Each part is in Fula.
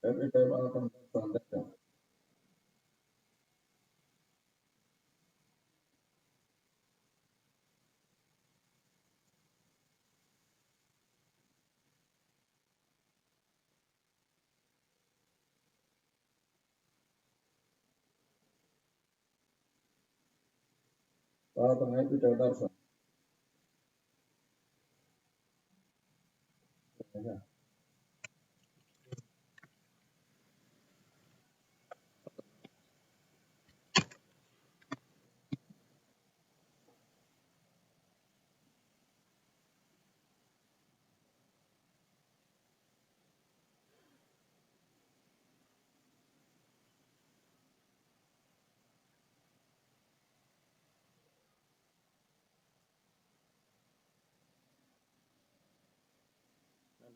every time I come from that time. Father, I put a dark.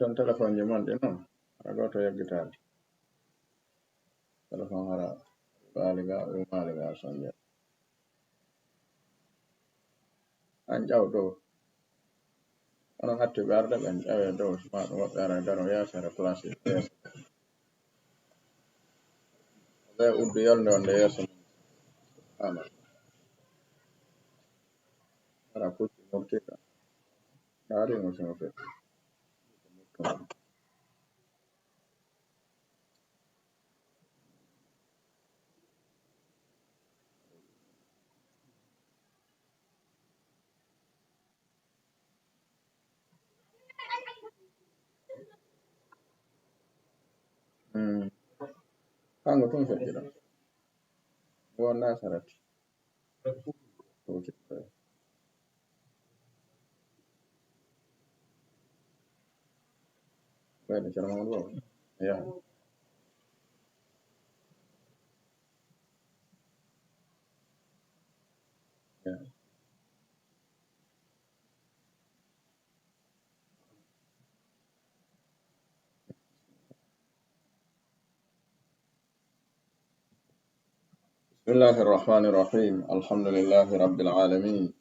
Don't telephone your man, you know. I got to your guitar. Telephone her. Baliga, Umaliga, Sanya. And out do. I don't have to guard them and do smart what I don't know. Yes, and a plastic. Yes. There would be only on the yes. Anna. I put more ticker. I didn't know of it. Kango tun sa jira. Wala sarat. Okay. Well, the chairman will. Yeah. Yeah. بسم الله الرحمن الرحيم الحمد لله رب العالمين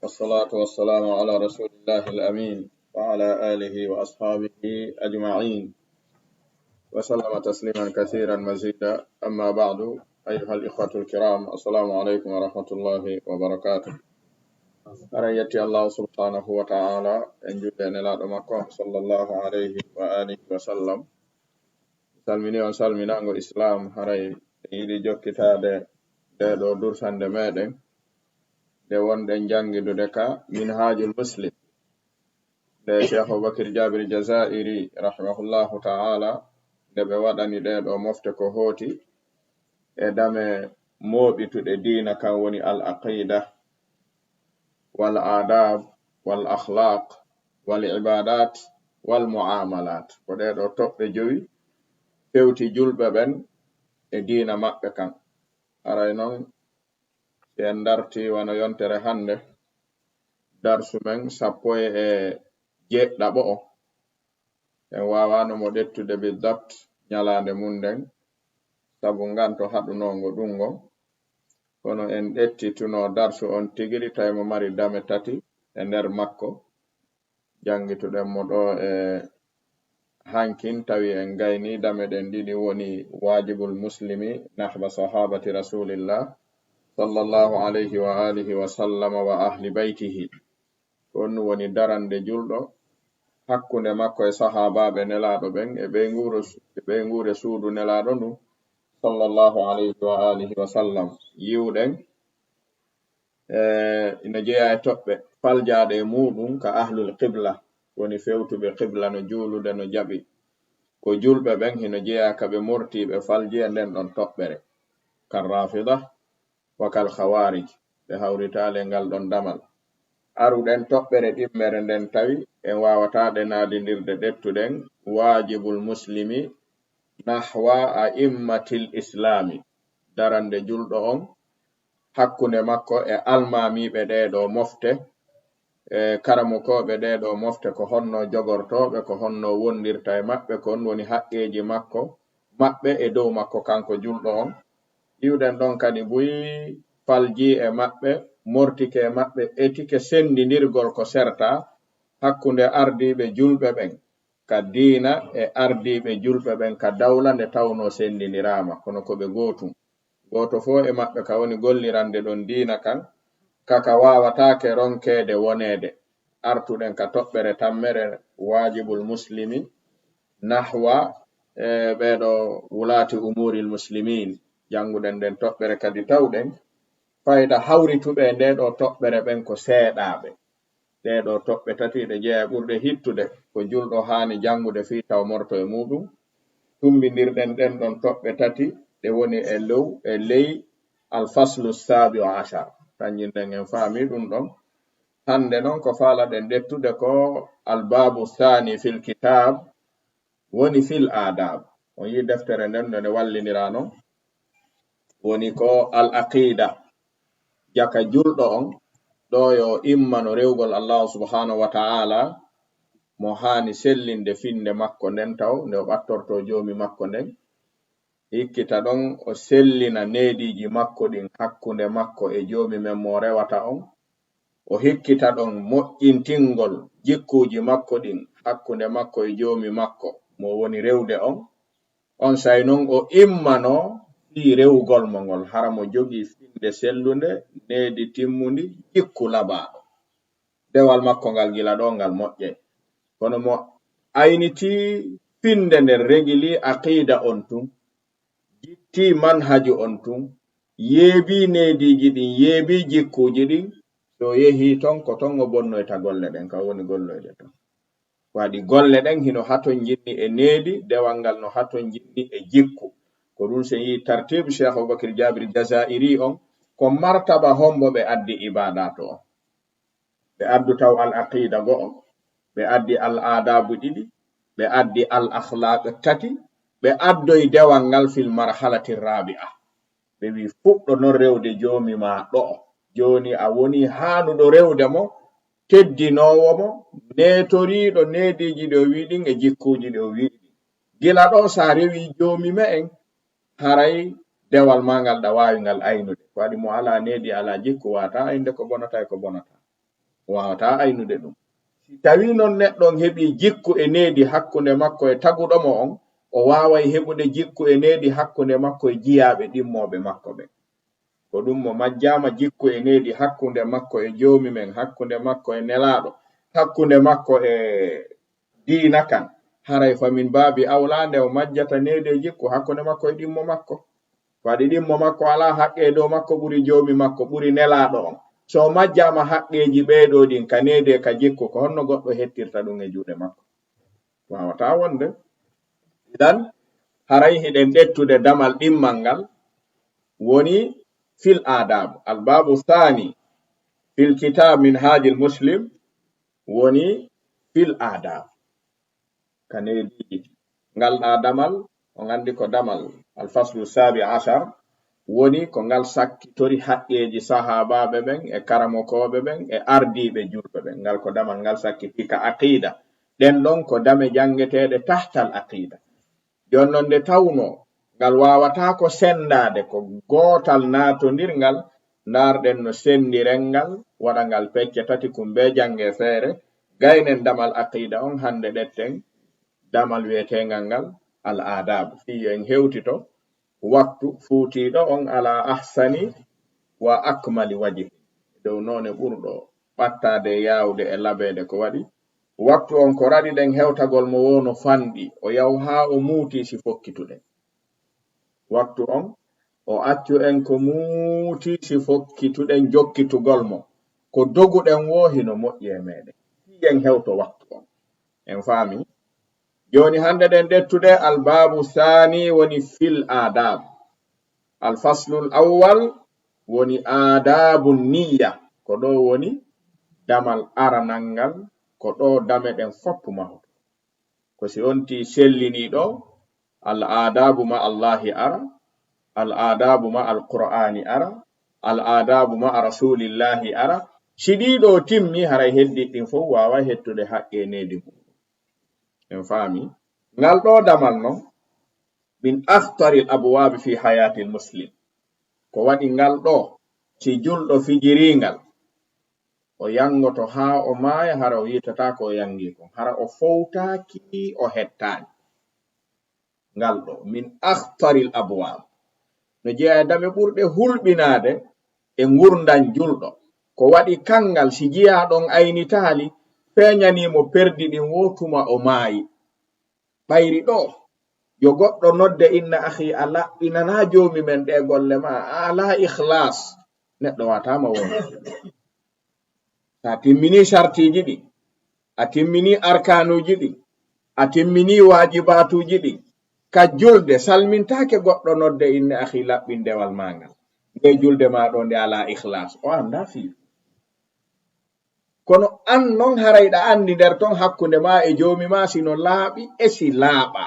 والصلاة والسلام على رسول الله الأمين وعلى آله وأصحابه أجمعين وسلم تسليما كثيرا مزيدا أما بعد أيها الإخوة الكرام السلام عليكم ورحمة الله وبركاته أريتي الله سبحانه وتعالى أن جدنا لدمكم صلى الله عليه وآله وسلم salmini on salminango islam haray yiɗi jokkitade nde ɗo dursande meɗen nde wonɗen jangidude ka minhajul muslim nde cheikh Aboubakir Jabir Jazairi rahimahullahu ta'ala nde ɓe waɗani ɗe ɗo mofte ko hooti e dame moɓituɗe diina kan woni al aqida wal adab wal akhlaq wal ibadat wal muamalat ko ɗe ɗo toɓɓe jowi fewti julɓe ɓen e diina maɓɓe kan aray noon si en darti wano yontere hande darsu men 17 en wawano mo ɗettude bidabt nyalande munden sabu nganto haɗunongo ɗungo kono en ɗettituno darsu on tigiri tawi mo mari dame tati e nder makko jangituɗen mo ɗo e hankin tawi en gayni dame ɗen ɗiɗi woni wajibul muslimi nahba sahabati rasulillah sallallahu alayhi wa alihi wa sallama wa ahli baytihi on woni darande julɗo hakkunde makko e sahabaɓe nelaɗo ɓen e ɓe ngure suudu nelaɗo ndu sallallahu alayhi wa alihi wa sallam yiwɗen ina jeeya e toɓɓe faljaɗe e muɗum ka ahlul qibla woni fewtuɓe qibla no juulude no jaɓi ko julɓe ɓen hino jeeya ka ɓe mortiɓe falji e nden ɗon toɓɓere kal rafida wa kal khawarij ɓe hawritale ngal ɗon damal aruɗen toɓɓere ɗimmere nden tawi en wawataɗe naadindirde ɗettuɗen wajibul muslimi nahwa a'immatil islami darande julɗo on hakkunde makko e almamiɓe ɗe ɗo mofte karamukoɓe ɗe ɗo mofte ko honno jogortoɓe ko honno wondirta e maɓɓe ko on woni haqqeji makko maɓɓe e dow makko kanko julɗo on iwɗen ɗon kadi buyi falji e maɓɓe mortike e maɓɓe etike sendidirgol ko serta hakkunde ardiɓe julɓe ɓen ka diina e ardiɓe julɓe ɓen ka dawla nde tawno sendinirama kono ko ɓe goto fo e maɓɓe ka woni gollirande ɗon diina kan kaka wawatake ronkede wonede artuɗen ka toɓɓere tammere wajibul muslimi nahwa ɓeɗo wulati umuril muslimin janguɗen nden toɓɓere kadi tawɗen fayda hawrituɓe nde ɗo toɓɓere ɓen ko seeɗaɓe ɗeɗo toɓɓe tati ɗe jeeya ɓurɗe hittude ko julɗo hani jangude fi taw morto e muɗum tumbidirɗen ɗen ɗon toɓɓe tati ɗe woni e ley alfaslu sabi o ashar kanjinɗen en faami ɗum ɗon hande noon ko faalaɗen dettude ko albabu thani fil kitab woni fil adab on yi deftere nden nde wallinirano woni ko al aqida jaka julɗo on ɗo yo immano rewgol Allah subhanahu wa ta'ala mo hani sellinde finde makko nden taw nde o ɓattorto jomi makko nden hikkita ɗon o sellina nediji makko ɗin hakkunde makko e jomi men mo rewata on o hikkita ɗon moƴƴintingol jikkuji makko ɗin hakkunde makko e jomi makko mo woni rewde on say non o immano fi rewgol mo ngol hara mo jogi finde sellunde nedi timmudi jikku labaɗo dewal makko ngal gila ɗo ngal moƴƴe kono mo ayniti finde nder regili aqida on tun jitti manhaju on tun yeebi nediji ɗin yeebi jikkuji ɗin so yehi ton ko ton o bonnoyta golle ɗen ka woni golloyde ton waɗi golle ɗen hino haton jinni e needi dewal ngal no haton jinni e jikku ko ɗum sen yi tartibe Cheikh Aboubakar Jabir Jazairi on ko martaba hombo ɓe addi ibadato on ɓe addu taw al aqida go on ɓe addi al adabu ɗiɗi ɓe addi al akhlaq tati ɓe addoy dewal ngal fil marhalati rabi'a ɓe wi fuɗɗo non rewde jomi ma ɗo joni a woni hanuɗo rewde mo teddinowo mo netoriɗo nediji ɗo wiɗin e jikkuji ɗo wiɗi gila ɗo sa rewi jomi me en haray dewal ma ngal ɗa wawi ngal aynude waɗi mo ala nedi ala jikku wata aynude ko bonata e ko bonata wawata aynude ɗum si tawi non neɗɗon heɓi jikku e nedi hakkunde makko e taguɗomo on o wawai heɓude jikku e nedi hakkunde makko e jiyaɓe ɗimmoɓe makko ɓe ko ɗum mo majjama jikku e nedi hakkunde makko e jomi men hakkunde makko e nelaɗo hakkunde makko e diina kan haray famin babi awlande o majjata nedi e jikku hakkunde makko e ɗimmo makko waɗi ɗimmo makko ala haqqe dow makko ɓuri jomi makko ɓuri nelaɗo on so majjama haqqeji ɓeɗo ɗin ka nedi ka jikku ko honno goɗɗo hettirta ɗum e juuɗe makko wawata wonde idan haray hiɗen ɗettude damal ɗimmal ngal woni fil adab albabu thani fil kitab min hajil muslim woni fil adab kanediji ngal ɗa damal o gandi ko damal alfaslu sabi ashar woni ko ngal sakkitori haqqeji sahabaɓe ɓen e karamokoɓe ɓen e ardiɓe julɓe ɓen ngal ko damal ngal sakkiti ka aqida ɗen ɗon ko dame jangeteɗe tahtal aqida jonnon nde tawno ngal wawata ko sendade ko gotal natodirngal narɗen no sendirengal waɗa ngal pecce tati kumbe jange feere gaynen damal aqida on hande ɗetten damal wiyetengal ngal al adab fi en hewtito waktu fuutiɗo on ala ahsani wa akmali waji dow none ɓurɗo ɓattade yawde e labede ko waɗi waktu on ko raɗi ɗen hewtagol mo wono fanɗi o yaw ha o muuti si fokkituɗen waktu on o accu en ko muuti si fokkituɗen jokkitugol mo ko doguɗen wohino moƴƴi e meɗen en hewto waktu on en faami joni hande ɗen ɗettude albabu thani woni fil adab alfaslul awwal woni adabu niyya ko ɗo woni damal aranangal ko ɗo dame ɗen foppu mahoto ko si onti selliniɗo al adabu ma Allahi ara al adabu ma al qur'ani ara al adabu ma rasulillahi ara siɗiɗo timmi haray heddiɗin fof wawa hettude haqqe nedi mum en faami ngal ɗo damal non min akhtari al abwab fi hayati al muslim ko waɗi ngal ɗo si julɗo fijiringal o yangoto ha o maaya hara o yitata ko o yangi ko hara o fowtaki o hettani ngal ɗo min akhtaril abwab no jeeyadame ɓurɗe hulɓinade e ngurdan julɗo ko waɗi kangal si jiya ɗon aynitali feñanimo perdi ɗin wotuma o maayi ɓayri ɗo yo goɗɗo nodde inna akhi a laɓɓinana joomi men ɗe golle ma ala ikhlas neɗɗo watama wona sa timmini sartiji ɗi a timmini arkanuji ɗi a timmini wajibatuji ɗi ka julde salmintake goɗɗo nodde inna akhi laɓɓin dewal mangal nde julde ma ɗo nde ala ikhlas o anda fiiru kono an non harayɗa andi nder ton hakkunde ma e joomi ma sino laaɓi e si laaɓa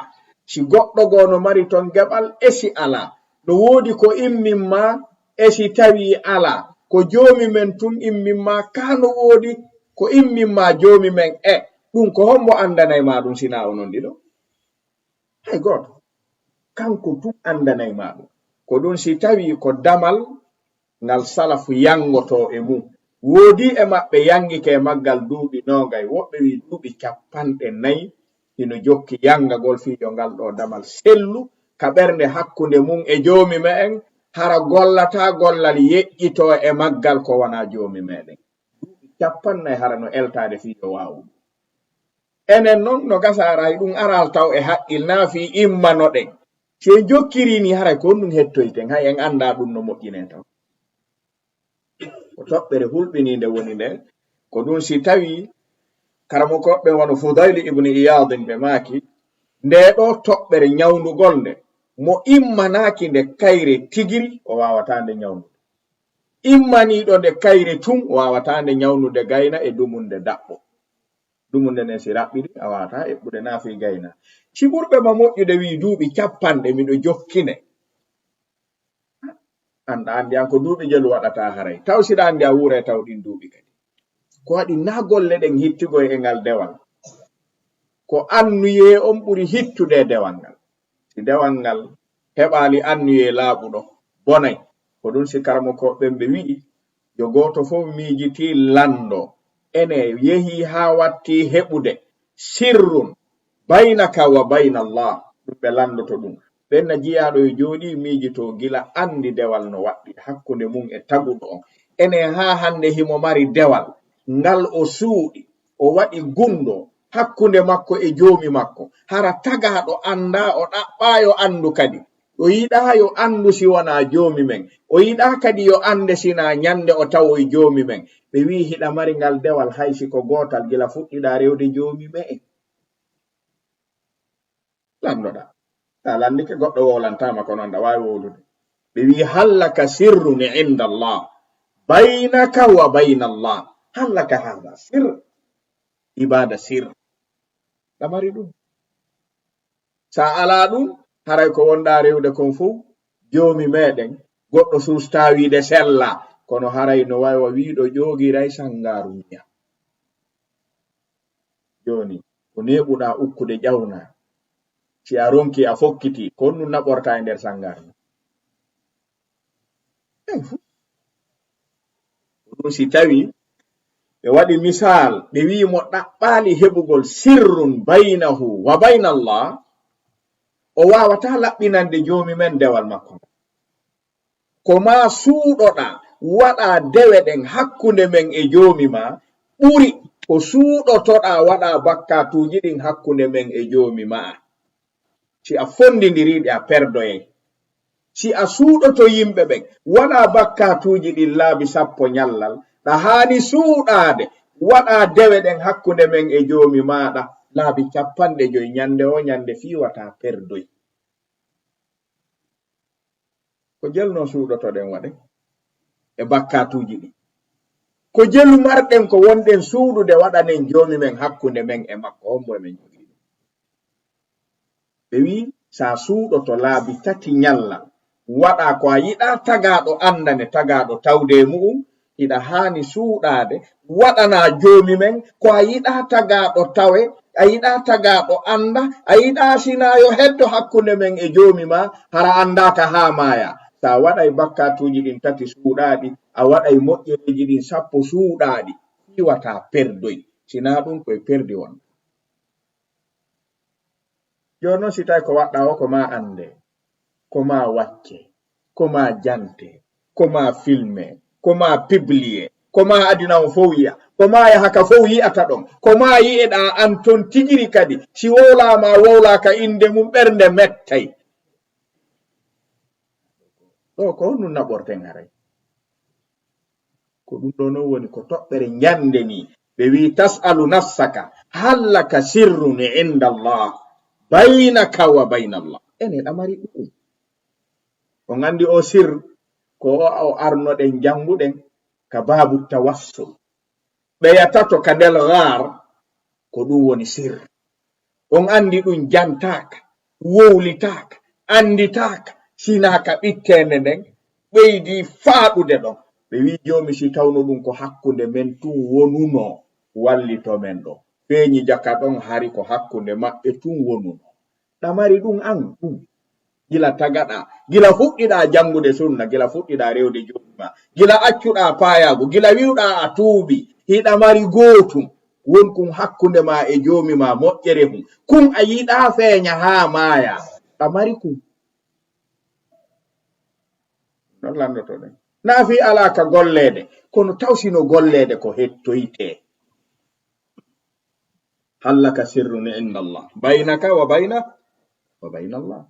si goɗɗo gono mari ton geɓal e si ala no woodi ko imminma e si tawi ala ko joomi men tun imminma kano woodi ko imminma joomi men ɗum ko hombo andanay ma ɗum sina o non ɗiɗo hay goto kanko tun andanay ma ɗum ko ɗum si tawi ko damal ngal salafu yangoto e mum woodi e maɓɓe yangike maggal duuɓi nogay woɓɓe wi duuɓi 40 hino jokki yangagol fiijo ngal ɗo damal sellu ka ɓernde hakkunde mum e joomi me'en hara gollata gollal yeƴƴito e maggal ko wona joomi meɗen duuɓi 40 hara no eltade fiijo wawu enen noon no gasaray ɗum aral taw e haqqil naafi immanoɗen so en jokkirini haray ko ɗum hettoyten hay en anda ɗum no moƴƴine taw ko toɓɓere hulɓininde woni nde ko ɗum si tawi karamo koɓɓe wono Fudayl ibn Iyad ɓe maaki nde ɗo toɓɓere nyawnugol nde mo immanaki nde kayre tigiri o wawata nde nyawnude immaniɗo nde kayre tum o wawata nde nyawnude gayna e dumunde daɓɓo dumunde nden si raɓɓiɗi a wawata eɓɓude naafi gayna si ɓurɓe ma moƴƴude wi duuɓi 50 miɗo jokkine anda andi an ko duuɓi jelu waɗata haray taw siɗa andi a wuure taw ɗin duuɓi kadi ko waɗi na golle ɗen hittigoy e ngal dewal ko annuye on ɓuri hittude dewal ngal si dewal ngal heɓali annuye laaɓuɗo bonay ko ɗum si karamo koɓɓe ɓe wi'i yo goto fof miijiti lando ene yehi ha watti heɓude sirrun baynaka wa bayna Allah ɗum ɓe landoto ɗum ɓenna jiyaɗo e jooɗi miijito gila andi dewal no waɗɗi hakkunde mum e taguɗo on ene ha hande himo mari dewal ngal o suuɗi o waɗi gundo hakkunde makko e joomi makko hara tagaɗo anda o ɗaɓɓayo andu kadi o yiɗa yo andu si wona joomi men o yiɗa kadi yo ande sina nyande o tawo e joomi men ɓe wi hiɗa mari ngal dewal haysi ko gotal gila fuɗɗiɗa rewde joomi men landoɗa ta landike goɗɗo wowlantama ko noon ɗa wawi wowlude ɓe wi hallaka sirrun inda Allah baynaka wa bayna Allah hallaka hada sir ibada sir ɗa mari ɗum sa ala ɗum haray ko wonɗa rewde kon fu joomi meɗen goɗɗo sustawiide sella kono haray no wawa wiiɗo ƴoogiray sangaru niya joni ko neɓuɗa ukkude ƴawna si a ronki a fokkiti kon ɗum naɓorta e nder sangaru ɗum si tawi ɓe waɗi misal ɓe wi mo ɗaɓɓali heɓugol sirrun baynahu wa bayna Allah o wawata laɓɓinande joomi men dewal makko ko ma suuɗoɗa waɗa dewe ɗen hakkunde men e joomi ma ɓuri ko suuɗotoɗa waɗa bakkatuji ɗin hakkunde men e joomi ma si a fondidiriɗe a perdoye si a suuɗoto yimɓe ɓen waɗa bakkatuji ɗin laabi 10 nyallal ɗa haani suuɗade waɗa dewe ɗen hakkunde men e joomi maɗa laabi 50 nyande o nyande fiwata perdoy ko jelno suuɗoto ɗen waɗe e bakkatuji ɗi ko jelu marɗen ko wonɗen suuɗude waɗanen joomi men hakkunde men e makko hombo men jogi ɓe wi sa suuɗoto laabi 3 nyalla waɗa ko a yiɗa tagaɗo andane tagaɗo tawde mu'um ida hani suuɗade waɗana joomi men ko a yiɗa tagaɗo tawe a yiɗa tagaɗo anda a yiɗa sinayo heddo hakkunde men e joomi ma hara andaka ha maya sa waɗay bakkatuji ɗin 3 suuɗaɗi a waɗay moƴƴereji ɗin 10 suuɗaɗi iwata perdoy sina ɗum koye perdi won jono si tawi ko waɗɗa o ko ma ande ko ma wacce ko ma jante ko ma filme ko ma publié ko ma adina on fof yi'a ko ma yahaka fof yi'ata ɗon ko ma yi'eɗa an ton tigiri kadi si wowlama wowlaka inde mum ɓernde mettay ɗo ko honnu naɓorten haray ko ɗum ɗo non woni ko toɓɓere ñande ni ɓe wi tasalu nafsaka hallaka sirrun inda Allah baynaka wa bayna Allah ene ɗamari ɗuɗɗum on andi o sir ko o arnoɗen janguɗen ka babu tawassul ɓeyatato ka del gar ko ɗum woni sir on andi ɗum jantaka wowlitaka anditaka sinaka ɓittende nden ɓeydi faaɗude ɗon ɓe wi jomi si tawno ɗum ko hakkunde men tun wonuno wallito men ɗo feeñi jaka ɗon hari ko hakkunde maɓɓe tun wonuno ɗamari ɗum an ɗum gila tagaɗa gila fuɗɗiɗa jangude sunna gila fuɗɗiɗa rewde jomima gila accuɗa payago gila wiwɗa a tuubi hiɗa mari gootum wonkum hakkunde ma e jomima moƴƴere mum kum a yiɗa feeña ha maya ɗamari kum non landotoɗen naafi alaka gollede kono tawsino gollede ko hettoyte hallaka sirrun inda Allah baynaka wa bayna Allah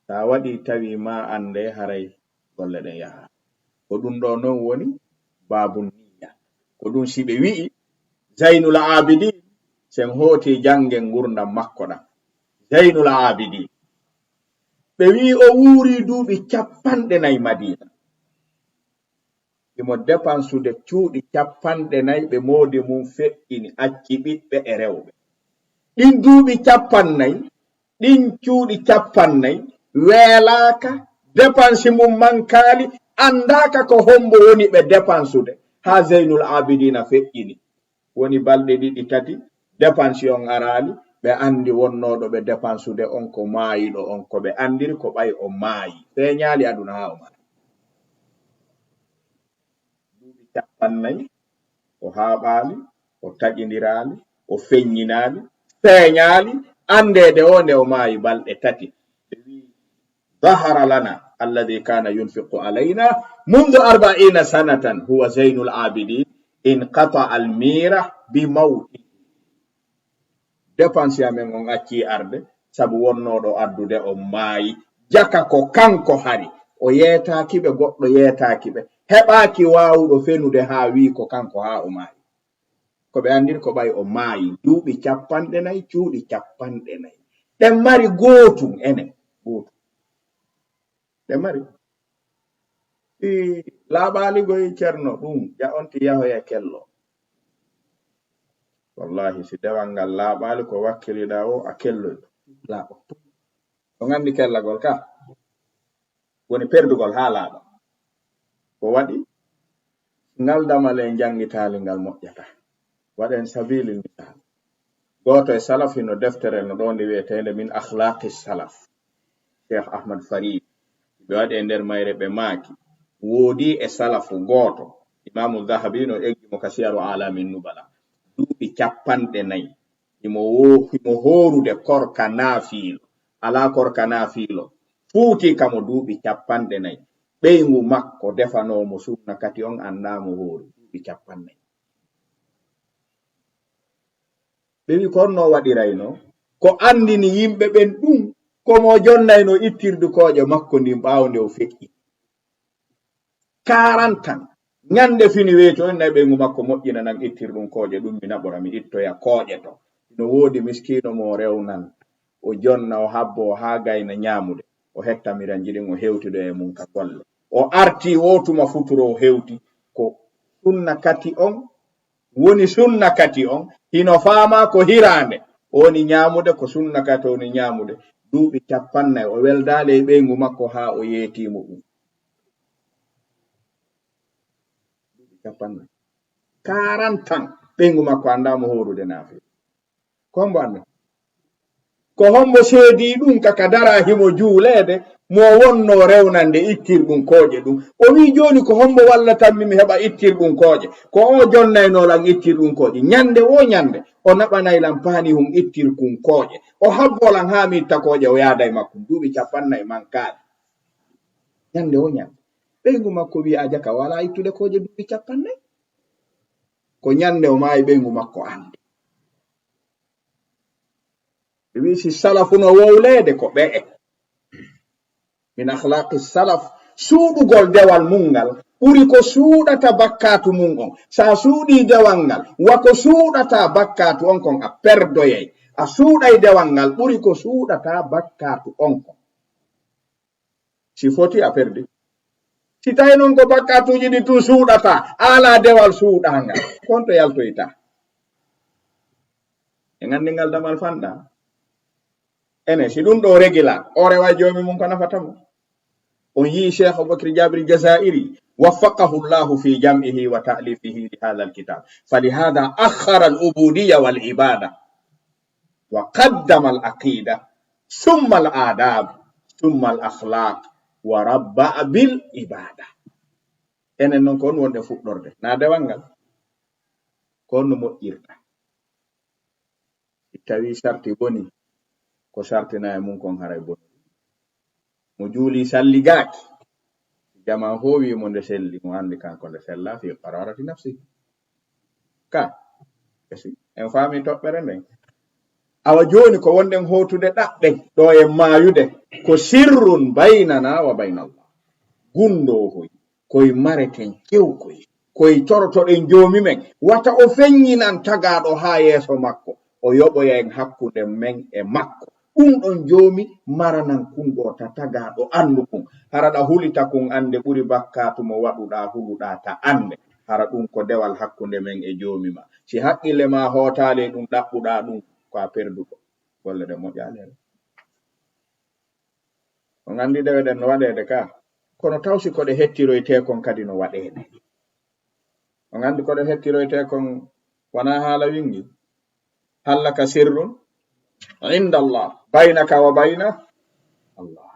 ta waɗi tawi ma ande haray golle ɗen yaha ko ɗum ɗo non woni babu niya ko ɗum si ɓe wi'i Zainul Abidin sen hoti jangen gurdam makko ɗam Zainul Abidin ɓe wi o wuuri duuɓi 40 Madina imo dépensude cuuɗi 40 ɓe moodi mum feƴƴini acci ɓiɓɓe e rewɓe ɗin duuɓi 40 ɗin cuuɗi 40 weelaka dépense mum mankali andaka ko hombo woni ɓe dépensude ha Zainul Abidina feƴƴini woni balɗe ɗiɗi tati dépense on arali ɓe andi wonnoɗo ɓe dépensude on ko maayiɗo on ko ɓe andiri ko ɓay o maayi feeñali aduna ha o maayi duuɓi 40 o haaɓali o taƴidirali o feññinali feeñali andede o nde o maayi balɗe tati ظهر لنا الذي كان ينفق علينا منذ 40 سنة هو زين العابدين انقطع الميرة بموته dépense amen on acci arde sabu wonnoɗo addude o maayi jaka ko kanko hari o yeetakiɓe goɗɗo yeetakiɓe heɓaki wawuɗo fenude ha wi ko kanko ha o maayi ko ɓe andiri ko ɓay o maayi duuɓi 40 cuuɗi 40 ɗen mari gootum enen gootum ɗen mari laaɓaligoy ceerno ɗum ja onti yahoya kello wallahi si dewal ngal laaɓali ko wakkiliɗa o a kelloy laaɓa o gandi kellagol ka woni perdugol ha laaɓa ko waɗi ngal damale jangitali ngal moƴƴata waɗen sabilil misal goto e salaf hino deftere no ɗo nde wiyetende min akhlaqi salaf Cheikh Ahmad Farid ɓe waɗi e nder mayre ɓe maaki woodi e salafu goto Imamu Zahabi no eggi mo kasiyaru alamin nubala duuɓi 40 imo horude korka naafiilo ala korka naafiilo fuuti kamo duuɓi 40 ɓeygu makko defanomo sunna kati on andamo hoori duuɓi 40 ɓe wi ko honno waɗirayno ko andini yimɓe ɓen ɗum komo jonnayno ittirdu kooƴe makko ndin ɓawnde o feƴƴi 40 ñande fini weeto en nayi ɓeygu makko moƴƴina nan ittirɗum kooƴe ɗum mi naɓora mi ittoya kooƴe to no woodi miskino mo rewnan o jonna o habbo o ha gayna ñamude o hettamira jiɗin o hewtido e mum ka golle o arti wotuma futuro o hewti ko sunna kati on woni sunna kati on hino faama ko hirande woni ñamude ko sunna kati woni ñamude duuɓi 40 o weldale e ɓeygu makko ha o yeetimo ɗum 40 ɓeygu makko andamo horude naafi kombo ande ko hombo seedi ɗum kaka dara himo juulede mo wonno rewnande ittirɗum kooƴe ɗum o wi joni ko hombo wallatanmi mi heɓa ittirɗum kooƴe ko o jonnaynoolan ittirɗum kooƴe ñande o ñande o naɓanaylan paani hum ittirkum kooƴe o habbolan haa mi itta kooƴe o yaada e makko duuɓi 40 mankaaɗe ñande o ñande ɓeygu makko wi aja ka wala ittude kooƴe duuɓi 40 ko ñande o maayi ɓeygu makko andi wi si salafu no wowleede ko ɓee min akhlaqi salaf suuɗugol dewal mungal ɓuri ko suuɗata bakkatu mum on sa suuɗi dewal ngal wako suuɗata bakkatu on kon a perdoyay a suuɗay dewal ngal ɓuri ko suuɗata bakkatu on kon si foti a perdi si tawi noon ko bakkatuji ɗi tun suuɗata ala dewal suuɗangal kon to yaltoyta e ngandi ngal damal fanɗa ene si ɗum ɗo regila o rewa joomi mum ko nafatamo on yi Cheikh Aboubacry Jabri Jazairi waffaqahu llahu fi jam'ihi wa ta'lifihi li hadha alkitab falihada akhara al-ubudiyya wal ibada wa qaddama al-aqida thumma al-adab thumma al-akhlaq wa rabba bil ibada enen non kon wonde fuɗɗorde na dewal ngal kon no moƴƴirta tawi sarti boni ko sartina e mum kon haray boni mo juuli salligaaki jama howi mo nde selli mo andi kanko nde sella fi qararati nafsi ka esi en faami toɓɓere nden awa joni ko wonden hotude ɗaɓɓe ɗo e maayude ko sirrun baynana wa baynallah gundohoy koye mareten kewkoy koye torotoɗen joomi men wata o feññinan tagaɗo ha yeeso makko o yoɓoyen hakkude men e makko ɗum ɗon joomi maranan kunɗo ta tagaɗo andu kun haraɗa hulita kun ande ɓuri bakkatu mo waɗuɗa huluɗa ta ande hara ɗum ko dewal hakkunde men e joomi ma si haqqille ma hootale ɗum ɗaɓɓuɗa ɗum ko a perduɗo golle ɗe moƴƴalere on andi deweɗen no waɗede ka kono tawsi koɗe hettiroyte kon kadi no waɗede on andi koɗe hettiroyte kon wona haala wingi hallaka sirrun inda Allah baynaka wa bayna Allah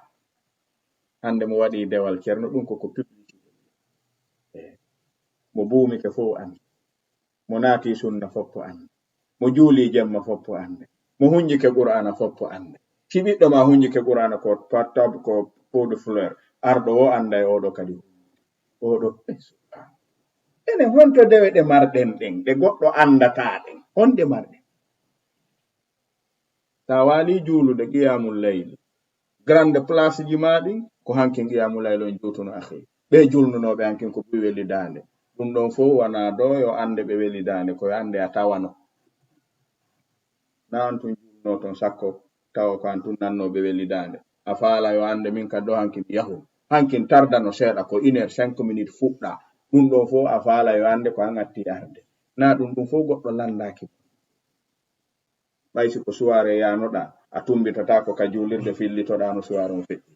hande mo waɗi dewal ceerno ɗum koko publicité mo buumike fof andi mo naati sunna foppo andi mo juuli jemma foppo ande mo hunjike qur'ana foppo ande si ɓiɗɗo ma hunjike qur'ana ko pattab ko pot de fleur arɗo o anda e oɗo kadi oɗo ene honto dewe ɗe marɗen ɗen ɗe goɗɗo andata ɗen honde marɗen ta wali juulude qiyamul layli grande place ji maɗi ko hankin qiyamul layli on juutuno akhi ɓe julnunoɓe hankin ko ɓuri welidande ɗum ɗon fof wona do yo ande ɓe welidande koye ande a tawano na antun julno ton sakko tawa ko antun nannoɓe welidande a faala yo ande min ka do hankin yahu hankin tardano seeɗa ko 1h05 minutes fuɗɗa ɗum ɗon fof a faala yo ande ko an atti arde na ɗum fof goɗɗo landaki ɓaysi ko suware yanoɗa a tumbitata ko ka julirde fillitoɗa no suware on feƴƴi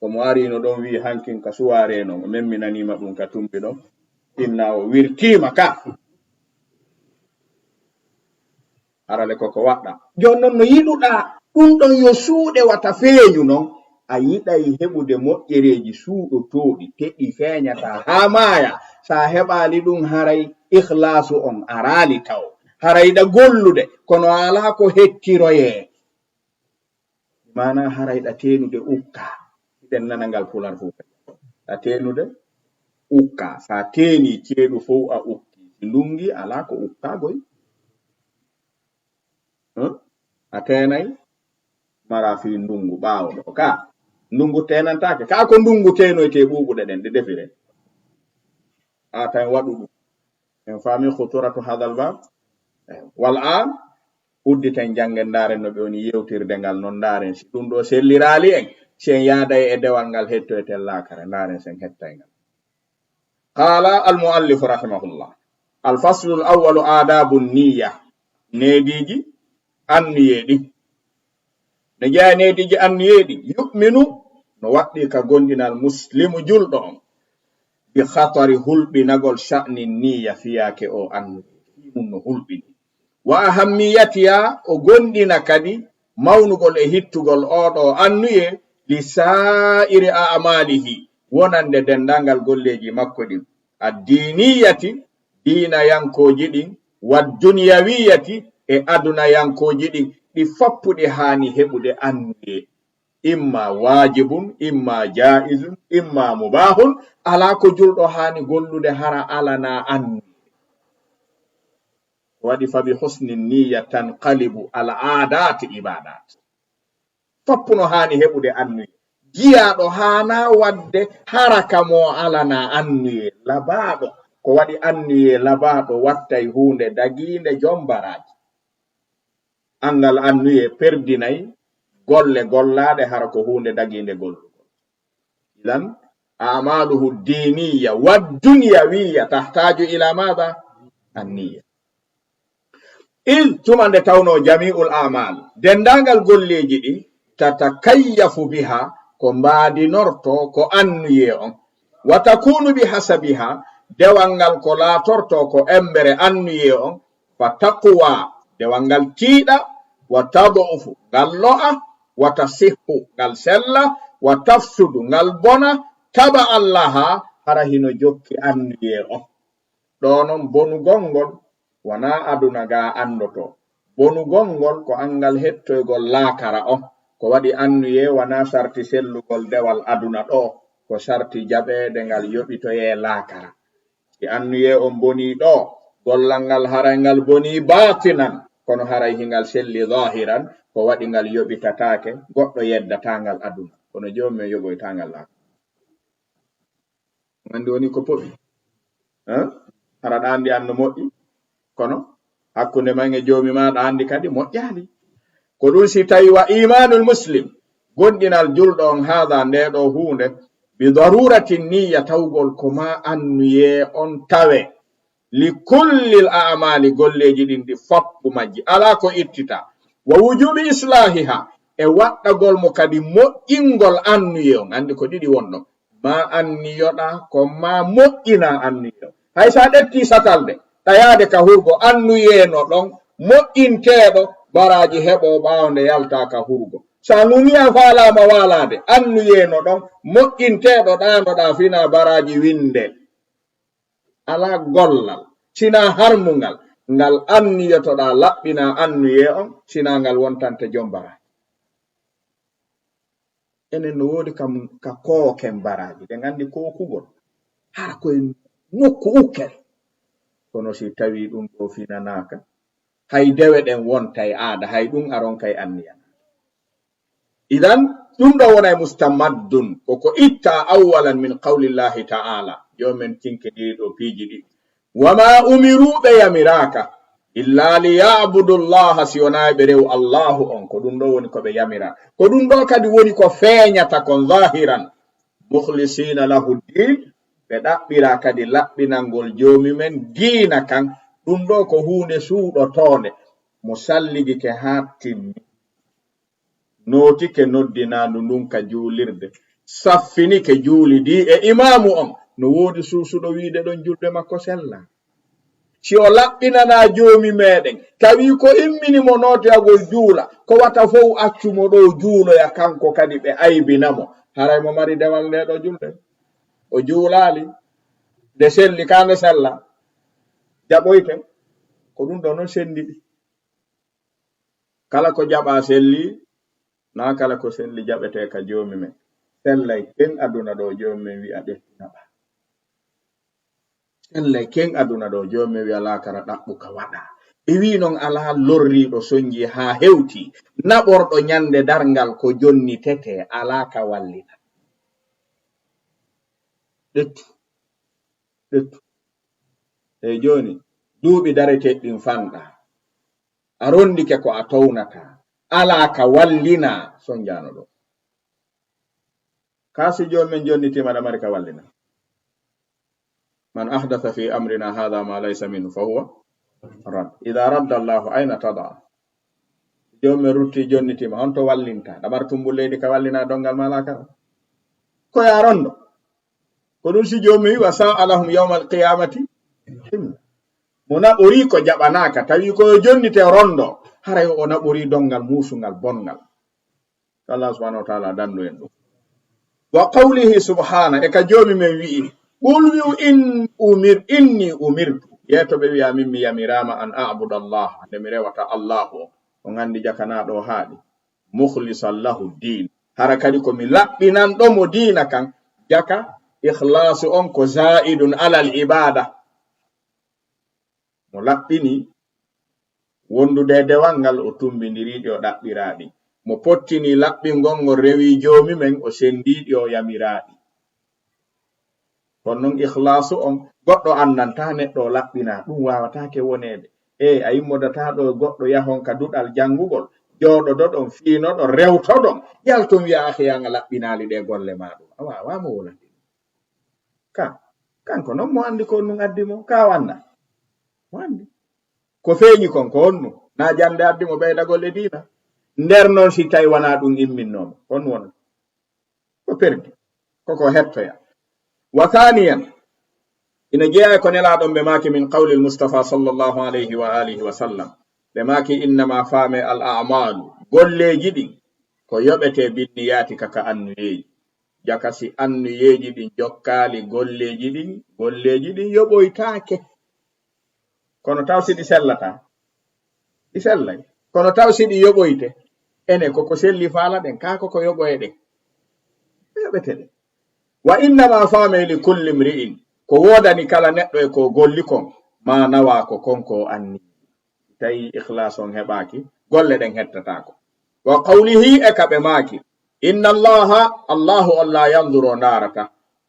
komo arino ɗon wi hankin ka suware non o memminanima ɗum ka tumbi ɗon inna o wirtima ka arale koko waɗɗa jon noon no yiɗuɗa ɗum ɗon yo suuɗe wata feeñu non a yiɗay heɓude moƴƴereji suuɗotoɗi teɗɗi feeñata ha maaya sa heɓali ɗum haray ikhlasu on arali taw harayɗa gollude kono ala ko hettiroye mana harayɗa tenude ukka ɗen nana ngal pular fu a tenude ukka sa teni ceeɗu fof a ukki lungi ala ko ukkagoy a tenay mara fi ndungu ɓawo ɗo ka ndungu tenantake ka ko ndungu tenoyte ɓuɓuɗe ɗen ɗe defire a tan waɗu ɗum en fami khuturatu hadal bab wal an udditen jangen ndaren no ɓe woni yewtirde ngal non ndaren si ɗum ɗo sellirali en sen yaaday e dewal ngal hettoyten laakare ndaren sen hettay ngal qala al muallif rahimahullah al faslu al awwalu adabu niyya neediji anniyeɗi ne jeeya neediji anniyeɗi yu'minu no waɗɗi ka gondinal muslimu julɗo on bi khatari hulɓinagol sha'ni niyya fiyake o annu mum no hulɓini wa ahammiyatiya o gondina kadi mawnugol e hittugol oɗo annuye li sa'iri a'malihi wonande dendangal golleji makko ɗin addiniyati dina yankoji ɗin wa duniyawiyati e aduna yankoji ɗin ɗi fappuɗe hani heɓude annuye imma wajibun imma jaizun imma mubahun ala ko julɗo hani gollude hara alana annuye waɗi fa bi husni niyya tanqalibu al adat ibadat fappuno hani heɓude annuye giyaɗo hana wadde haraka mo alana annuye labaɗo ko waɗi annuye labaɗo wattay hunde daginde jombaraji angal annuye perdinayi golle gollade hara ko hunde daginde gollugol idan amaluhu diniya wa dunyawiya tahtaju ila madha anniya il tumande tawno jami'ul amal dendangal golleji ɗi tatakayyafu biha ko mbadinorto ko annuye on wa takunu bi hasabiha dewangal ko laatorto ko embere annuye on fa taqwa dewangal tiiɗa wa tadufu ngal lo'a wa tasihhu ngal sella wa tafsudu ngal bona taba allaha hara hino jokki annuye on ɗo non bonugol ngol wana aduna ga andoto bonugol ngol ko angal hettoygol laakara on ko waɗi annuye wana sarti sellugol dewal aduna ɗo ko sarti jaɓede ngal yoɓitoye laakara si annuye on boni ɗo gollal ngal haray ngal boni batinan kono haray hingal selli zahiran ko waɗi ngal yoɓitatake goɗɗo yeddatangal aduna kono jomum yoɓoytangal laakara andi woni ko poɗi hara ɗa andi anno moƴƴi kono hakkunde man e jomi maɗa andi kadi moƴƴali ko ɗum si tawi wa imanul muslim gonɗinal julɗo on haada ndeɗo hunde bi darurati niyya tawgol ko ma annuye on tawe li kullil a'mali golleji ɗin ɗi fappu majji ala ko ittita wa wujubi islahiha e waɗɗagol mo kadi moƴƴingol annuye on andi ko ɗiɗi wonɗo ma anniyoɗa ko ma moƴƴina annuye on hay sa ɗetti satalde ɗayade ka hurgo annuyeno ɗon moƴƴinteɗo baraji heɓo ɓawde yalta ka hurgo sa nuniya falama walade annuyeno ɗon moƴƴinteɗo ɗanoɗa fina baraji winde ala gollal sina harmungal ngal anniyotoɗa laɓɓina annuye on sina ngal wontante jombaraji enen no wodi kam ka kooken baraji ɗe gandi kokugol hara koye nokku ukkel kono si tawi ɗum ɗo finanaka hay dewe ɗen wontay aada hay ɗum aron kay anniyana idan ɗum ɗo wonay mustamaddun koko itta awalan min qawlillahi ta'ala jomen tinkeɗiɗo piiji ɗi wama umiruɓe yamiraka illa liyabudu llaha si wonayi ɓe rew allahu on ko ɗum ɗo woni ko ɓe yamira ko ɗum ɗo kadi woni ko feeñata kon zahiran mukhlisina lahu din ɓe ɗaɓɓira kadi laɓɓinalngol joomi men diina kan ɗum ɗo ko hunde suuɗotode mo salligike ha timmi notike noddinandu ndun ka juulirde saffinike juuli di e imamu on no woodi suusuɗo wiide ɗon julde makko sella si o laɓɓinana joomi meɗen tawi ko immini mo notoyagol juula ko wata fof accumo ɗo juuloya kanko kadi ɓe aybinamo haray mo mari dewal ndeɗo julde o juulali nde selli kande sella jaɓoyte ko ɗum ɗo noon sendiɗi kala ko jaɓa selli na kala ko selli jaɓete ka joomi men sellay ken aduna ɗo joomi men wi'a ɗettinaɓa sellay ken aduna ɗo joomi men wi'a lakara ɗaɓɓu ka waɗa e wi noon ala lorriɗo soñji ha hewti naɓorɗo nyande darngal ko jonni tete ala ka wallita ɗettu e joni duuɓi dareteɗɗin fanɗa a rondike ko a townata ala ka wallina sonjano ɗo kasi joni men jonnitima ɗa mari ka wallina man ahdatha fi amrina hadha ma laysa minhu fa huwa rad idha radda allahu ayna tada joni men rutti jonnitima on to wallinta ɗa mari tumbuleydi ka wallina dongal malaka ko ya rondo ko ɗum si joni wi wa sa'alahum yawma alqiyamati mona ɓori ko jaɓanaka tawi ko jonnite rondo haray o naɓori dongal musungal bongal. Allah subhanahu wa ta'ala dandu en ɗum. Wa qawlihi subhana e ka jomi men wi'i qul wi'u inni umirtu yeto ɓe wi'a min mi yamirama an a'budu Allah nde mi rewata Allahu o gandi jakanaɗo haaɗi mukhlisan lahu din hara kadi ko mi laɓɓinan ɗo mo dina kan jaka ikhlasu on ko za'idun alal ibada mo laɓɓini wondude dewal ngal o tumbindiriɗi o ɗaɓɓiraɗi mo pottini laɓɓingol ngol rewi jomi men o sendiɗi o yamiraɗi kono noon ikhlasu on goɗɗo andanta neɗɗo o laɓɓina ɗum wawatake wonede a yimmodata ɗo goɗɗo yahon ka duɗal jangugol joɗoɗo ɗon fiinoɗo rewtoɗon yaltum wiya ahiyanga laɓɓinali ɗe golle maɗum a wawamo wolandi kanko noon mo andi ko nun addi mo ka wanna mo andi ko feeñi kon ko honnu na jande addi mo ɓeyda golle diina nder noon si tawi wona ɗum imminnoma hon wona ko perdi koko hettoya wa thaniyan ina jeeya ko nelaɗon ɓe maki min qawli l-Mustafa sallallahu alayhi wa alihi wa sallam ɓe maki innama faame al a'malu golleji ɗin ko yoɓete binniyati kaka annuyeji jaka si annuyeji ɗin jokkali golleji ɗin yoɓoytake kono taw siɗi sellata ɗi sellay kono taw siɗi yoɓoyte ene koko selli faala ɗen ka koko yoɓoye ɗe yoɓete ɗe wa innama faame li kulli mri'in ko wodani kala neɗɗo e ko golli kon ma nawa ko konko anni tawi ikhlas on heɓaki golle ɗen hettatako wa qawlihi e kaɓe maki inna allahu alla yanduro narata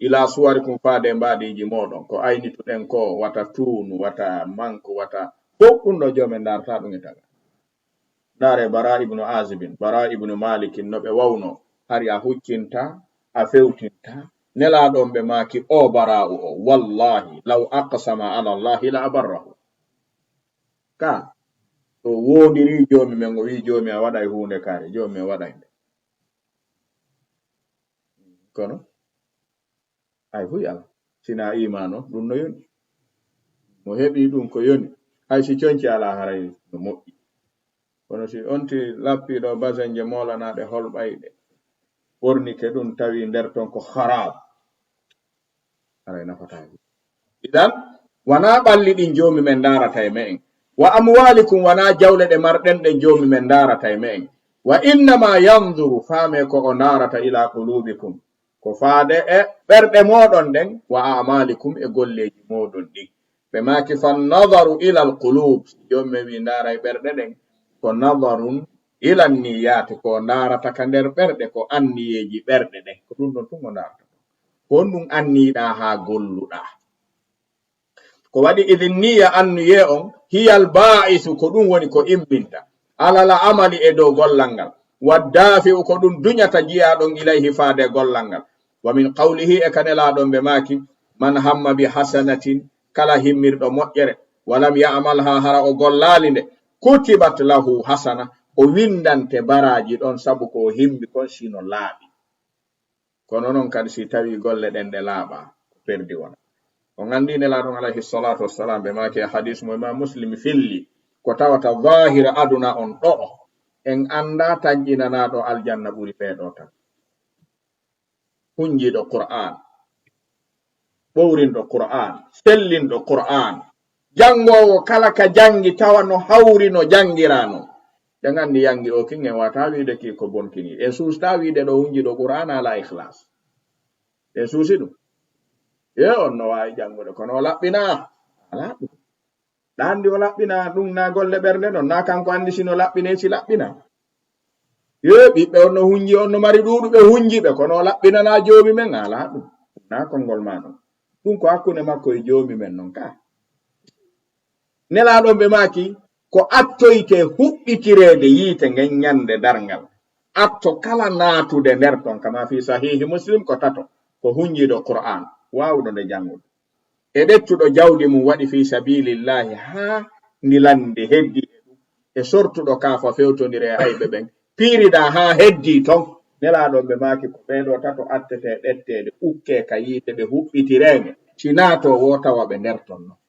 ila suwarikum faade mbaɗiji moɗon ko aynituɗen ko wata tuunu wata manku wata fof ɗum ɗo jomen darata ɗum e taga dare bara ibnu azibin bara ibnu malikin no ɓe wawno hari a huccinta a fewtinta nelaɗon ɓe maki o bara'u o wallahi law aqsama ala allahi la abarrahu ka to wondiri jomi men o wi jomi a waɗay hunde kare jomi a waɗay nde kono ay huy ala sina imano ɗum no yoni mo heɓi ɗum ko yoni hay si conci ala haray no moƴƴi kono si onti lappiɗo basenje molanaɗe holɓayɗe ɓornike ɗum tawi nder ton ko harab aray nafataji idan wana ɓalli ɗin jomi men darata e me'en wa amwalikum wana jawle ɗe marɗen ɗe jomi men darata e me'en wa innama yanzuru faame ko o narata ila qulubikum ko faade e ɓerɗe moɗon ɗen wa amalikum e golleji moɗon ɗin ɓe maki fan nadaru ila al qulub jomi men wi ndara e ɓerɗe ɗen ko nadarun ila niyati ko narata ka nder ɓerɗe ko anniyeji ɓerɗe ɗen ko ɗum ɗon tun o narata ko ɗum anniɗa ha golluɗa ko waɗi idin niya annuye on hiyal ba'isu ko ɗum woni ko imbinta alala amali e dow gollal ngal waddafi ko ɗum duñata jiyaɗon ilayhi faade gollal ngal wa min qawlihi e kanelaɗon ɓe maki man hamma bi hasanatin kala himmirɗo moƴƴere walam ya'mal ha hara o gollali nde kutibat lahu hasana o windante baraji ɗon sabu ko himbi kon sino laaɓi kono noon kadi si tawi golle ɗen ɗe laaɓa perdi wona o gandi nelaɗon alayhi salatu wassalam ɓe maki hadis mo imam muslim filli ko tawata zahira aduna on ɗo en anda tanƴinanaɗo aljanna ɓuri ɓeɗo tan hunjiɗo qur'an ɓowrinɗo qur'an sellinɗo qur'an jangowo kala ka jangi tawa no hawri no jangirano ɓe gandi yangi o kin en wata wiide ki ko bonkini en susta wiide ɗo hunjiɗo qur'an ala ikhlas en suusi ɗum on no wawi jangude kono o laɓɓina ala ɗum ɗandi o laɓɓina ɗum na golle ɓernde ɗon na kanko andi sino laɓɓine si laɓɓina ɓiɓɓe on no hunji on no mari ɗuɗuɓe hunjiɓe kono o laɓɓinana jomi men ala ɗum na konngol ma ɗum ɗum ko hakkunde makko e jomi men non ka nelaɗon ɓe maki ko attoyte huɓɓitirede yiite ngen ñande darngal atto kala natude nder ton kama fi sahihi muslim ko tato ko hunjiɗo qur'an wawɗo nde jangude e ɗettuɗo jawdi mum waɗi fi sabilillahi ha ndilande heddi e sortuɗo kafa fewtodire e ayɓe ɓen piirida ha heddi ton nelaɗon ɓe maki ko ɓeɗo tato attete ɗettede ukke ka yiite ɓe huɓɓitirege sinato wo tawa ɓe nder ton non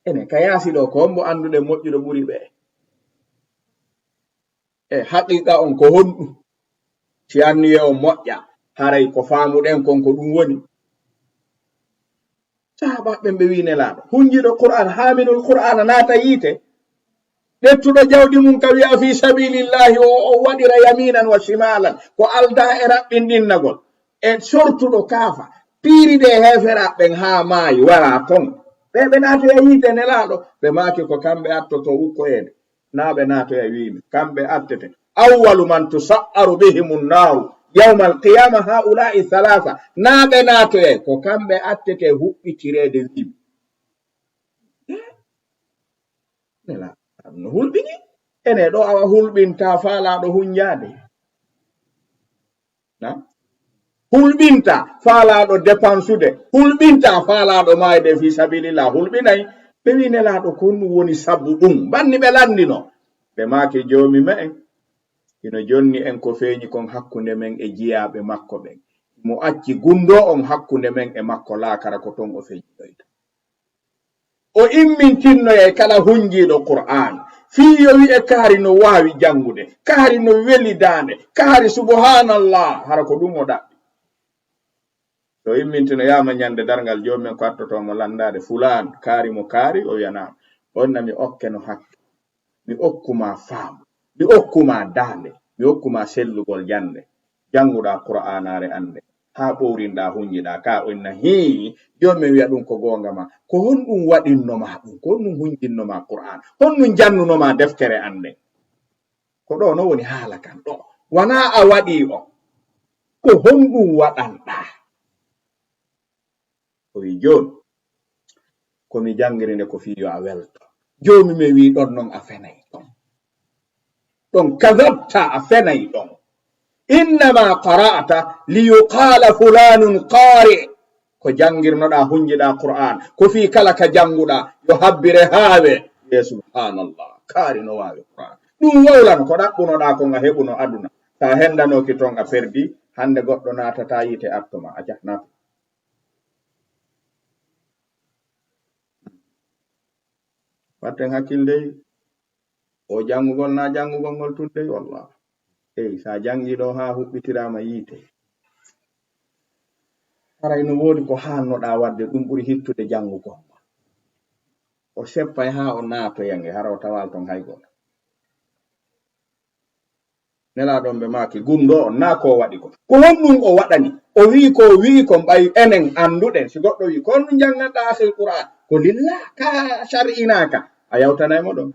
ene ka yaasi ɗo ko hombo anndude moƴƴuɗo ɓuri ɓe e haqiqa on ko honɗum si anniye on moƴƴa haray ko faamuɗen kon ko ɗum woni sahabaɓe ɓe wi nelaaɗo hunjiɗo qur'an haamilul qur'ana naata yiite ɗettuɗo jawdi mum ka wi'a fi sabilillahi o waɗira yaminan wa shimalan ko alda e raɓɓinɗinnagol e sortuɗo kaafa piiride heferaɓen haa maayi wara ton ɓe naatoya yiite nelaaɗo ɓe maaki ko kamɓe attoto ukkoyede naa ɓe naatoya wiimi kamɓe attete awwalu man tusa'aru bihimu nnaru yawma alqiyama haula'i thalatha naa ɓe naatoyay ko kamɓe attete huɓɓitireede wiimi nelaaɗo no hulɓini ene ɗo awa hulɓinta faalaɗo hunjaade na hulɓinta faalaɗo dépensude hulɓinta faalaɗo maayde fi sabilillah hulɓinay ɓe wi nelaaɗo ko ɗum woni sabu ɗum banni ɓe landino ɓe maake joomi ma en ino jonni en ko feeñi kon hakkunde men e jiyaaɓe makko ɓen mo acci gundo on hakkunde men e makko laakara ko ton o feeñiɗoyta o immintinnoyay kala hunjiiɗo qur'an fii yo wi'e kaari no waawi janngude kaari no weli daande kaari subhanallah hara ko ɗum o ɗaɓɓi so immintino yaama ñande darngal joomumen ko attotomo landaade fulaan kaari mo kaari o wiyanama onna mi okke no hakke mi okkuma faamu mi okkuma daande mi okkuma sellugol jande jannguɗa qur'anare ande haa ɓowrinɗa hunjiɗa ka onna hii joomumen wiya ɗum ko goonga ma ko honɗum waɗinnoma ɗum ko honɗum hunjinnoma qur'an honɗum jannunoma deftere ande ko ɗo no woni haala kan ɗo wona a waɗi o ko honɗum waɗanɗa o wi joni komi jangiri nde ko fiyo a welto joomi mi wi ɗon noon a fenayi ɗon kadabta a fenayi ɗon innama qara'ata liyuqala fulanun qari ko jangirnoɗa hunjiɗa qur'an ko fi kala ka janguɗa yo habbire haawe ye subhanallah kaari no wawi qur'an ɗum wowlano ko ɗaɓɓunoɗa kon a heɓuno aduna sa hendanoki ton a perdi hande goɗɗo natata yite attoma a jahnata watten hakkille o jangugol na jangugol ngol tudde wallah eyi sa jangiɗo ha huɓɓitirama yiite haray no woodi ko hannoɗa wadde ɗum ɓuri hittude jangugol o seppay ha o naatoyange hara o tawal ton haygoto nelaɗon ɓe maaki gundo on na ko waɗi ko honɗum o waɗani o wi ko ɓay enen anduɗen si goɗɗo wi ko honɗum janganɗa ahil qur'an ko lillah ka shar'inaka a yawtanaymo ɗon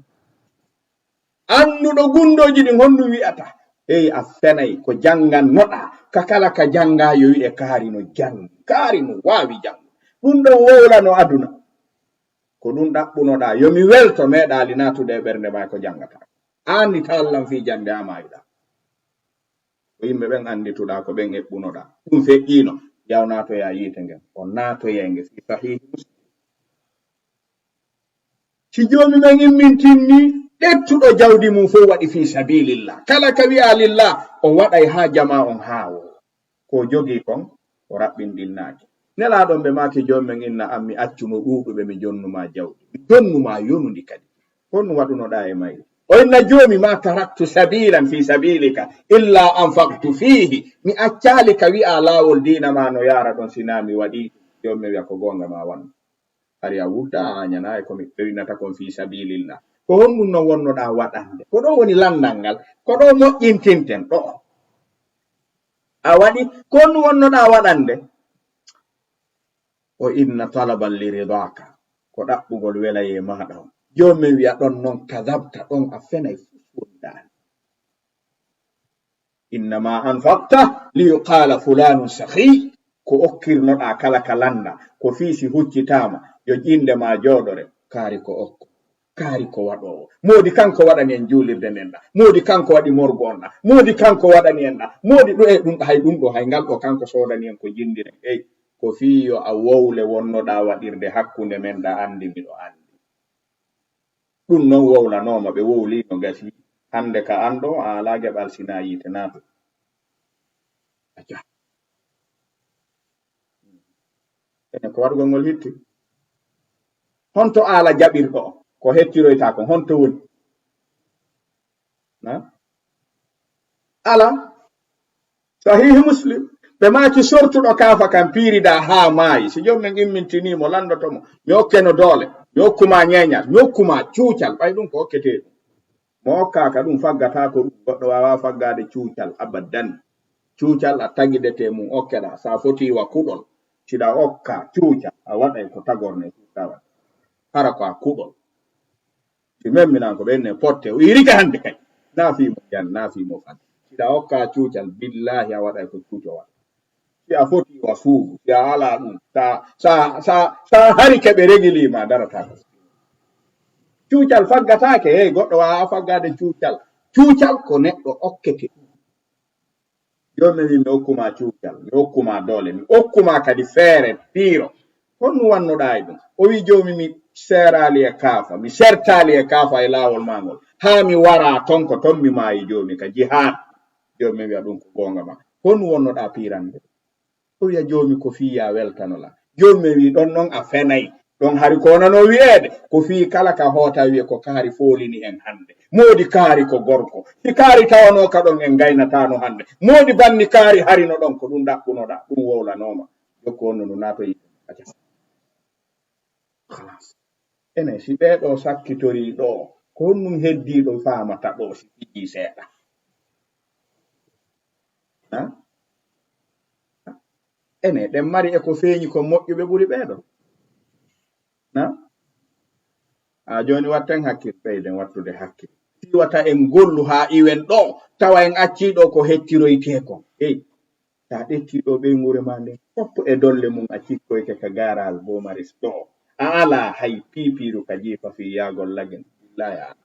anduɗo gundoji ɗin honɗum wi'ata eyi a fenayi ko jangannoɗa ka kala ka janga yo wi'e kaari no jangi kaari no waawi jangu ɗum ɗon wowlano aduna ko ɗum ɗaɓɓunoɗa yomi welto meeɗali natude e ɓernde ma ko jangata anni tallan fi jande amayiɗa ko yimɓe ɓen andituɗa ko ɓen eɓɓunoɗa ɗum feƴƴino yaw natoya yiite ngen o natoyenge fi sahihi muslim si joomi men immintinni ɗettuɗo jawdi mum fof waɗi fi sabilillah kala ka wi'a lillah o waɗay ha jama on haawo ko jogi kon o raɓɓinɗinnaaki nelaɗon ɓe maaki joomumen inna an mi accuno ɗuuɗuɓe mi jonnuma jawdi mi jonnuma yonundi kadi honɗum waɗunoɗa e mayri o inna joomi ma taraktu sabilan fi sabilika illa anfaqtu fihi mi accali ka wi'a laawol diina ma no yara ɗon sina mi waɗi joomumen wiya ko gonga ma wanno ari a wurta a añanayi komi ɓeynata kon fi sabilillah ko honɗum no wonnoɗa waɗande ko ɗo woni landal ngal ko ɗo moƴƴintinten ɗo a waɗi ko honɗum wonnoɗa waɗande o inna talaban liridaka ko ɗaɓɓugol welaye maɗa on joomumen wiya ɗon noon kadabta ɗon a fenay fuɗɗani innama anfaqta liyuqala fulanun sahi ko okkirnoɗa kala ka landa ko fiisi huccitama yo ƴinde ma jooɗore kaari ko okko kaari ko waɗowo moodi kanko waɗani en juulirde nden ɗa moodi kanko waɗi morgo on ɗa moodi kanko waɗani en ɗa moodi ɗo e ɗum hay ɗum ɗo hay ngal ɗo kanko soodani en ko jindiren eyi ko fiyo a wowle wonnoɗa waɗirde hakkunde men ɗa andi miɗo andi ɗum noon wowlanoma ɓe wowlino gasi hande ka anɗo a ala geɓal sina yiite nato ene ko waɗugol ngol hitti honto ala jaɓirɗo o ko hettiroyta ko honto woni ala sahihi muslim ɓe maki sortuɗo kaafa kam piirida ha maayi si jom men immintinimo landotomo mi hokkeno doole mi hokkuma ñeñal mi hokkuma cuucal ɓay ɗum ko hokkete ɗum mo hokkaka ɗum faggata ko ɗum goɗɗo wawa faggade cuucal abadan cuucal a tagidete mum okkeɗa sa foti wa kuɗol siɗa okka cuucal a waɗay ko tagorne cuuɗawa hara ko a kuɗol si memminan ko ɓenne potte o irika hande kay naafimo jan naafimo fan siɗa okka cuucal billahi a waɗay ko cuuco waɗa si a foti wa suudu si a ala ɗum sa hari keɓe regilima darata ko cuucal faggatake hey goɗɗo wawa faggade cuucal ko neɗɗo okkete joni mi hokkuma cuucal mi hokkuma doole mi hokkuma kadi feere piiro honno wannoɗa e ɗum o wi jomi mi serali e kaafa mi sertali e kaafa e laawol mangol ha mi wara ton ko ton mi maayi jomi ka jihad jomi wiya ɗum ko gonga ma honno wonnoɗa pirande o wiya jomi ko fiya weltanola jomi wi ɗon noon a fenayi ɗon hari ko nano wi'ede ko fi kala ka hoota wiye ko kaari folini en hande moodi kaari ko gorko si kaari tawano ka ɗon en gaynatano hande moodi banni kaari harino ɗon ko ɗum ɗaɓɓunoɗa ɗum wowlanoma jokko onno no nato yiɗe ene si ɓeɗo sakkitori ɗo ko honnum heddiɗo famata ɗo si fiji seeɗa ene ɗen mari eko feeñi ko moƴƴuɓe ɓuri ɓeɗo a joni watten hakkil ɓeyden wattude hakkil fiwata en gollu ha iwen ɗo tawa en acciɗo ko hettiroyte ko hey ta ɗettiɗo ɓe ngure ma nde foppo e dolle mum a cikkoyke ka garal bomaris ɗo a ala hay pipiru ka jiifa fi yagol lagen billahi ala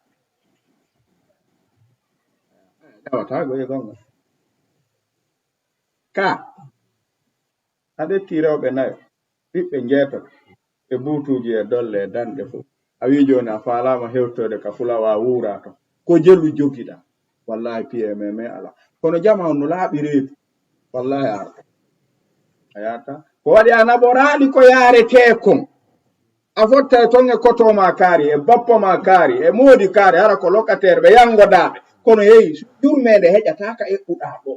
ɗawatago e gonga ka a ɗetti rewɓe nayo ɓiɓɓe jeetato e buutuji e dolle e danɗe fof a wi joni a falama hewtode ka fulawa wuura to ko jelu jogiɗa wallahi piye meme ala kono jamanu no laaɓi reedu wallahi arta a yata ko waɗi a naɓoraɗi ko yarete kon a fotta e ton e kotoma kaari e bappo ma kaari e moodi kaari hara ko locataire ɓe yangodaɓe kono heyi yurmede heƴataka eɓɓuɗa ɗo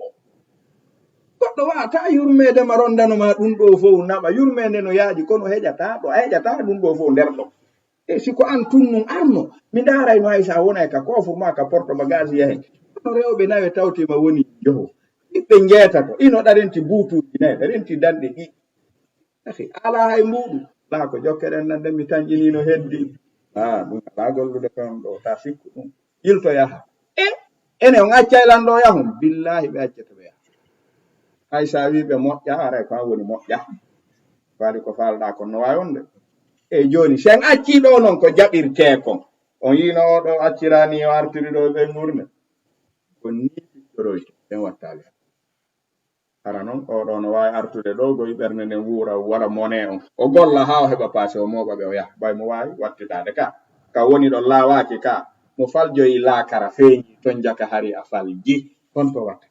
goɗɗo wata yurmede ma rondanoma ɗum ɗo fof naɓa yurmede no yaaji kono heƴata ɗo a heƴata ɗum ɗo fof nder ɗo e siko an tunnum arno mi darayno hay sa wonay ka kofur ma ka porte bagage yahen kono rewɓe nawe tawtima woni joho ɓiɓɓe jeetato ino ɗarenti buutuji nayi ɗarenti danɗe ɗi asi ala hay mbuɗu la ko jokkeɗen nande mi tañƴinino heddi ɗum ala gollude kon ɗo ta sikku ɗum yilto yaha ene on accaylan ɗo yahum billahi ɓe accata ɓe yaha hay sa wi ɓe moƴƴa aray ko woni moƴƴa waɗi ko falɗa kon no wawi wonde e joni sen acciɗo noon ko jaɓirte kon on yino oɗo accirani o artiri ɗo ɓe ngurne ko ni pittoroyte ɓen wattali hara noon oɗo no wawi artude ɗo goyi ɓernde nden wuura waɗa mone on o golla ha o heɓa passé o moɓa ɓe o yaha bay mo wawi wattitade ka woni ɗo lawaki ka mo faljoyi laakara feeñi ton jaka hari a falji honto watta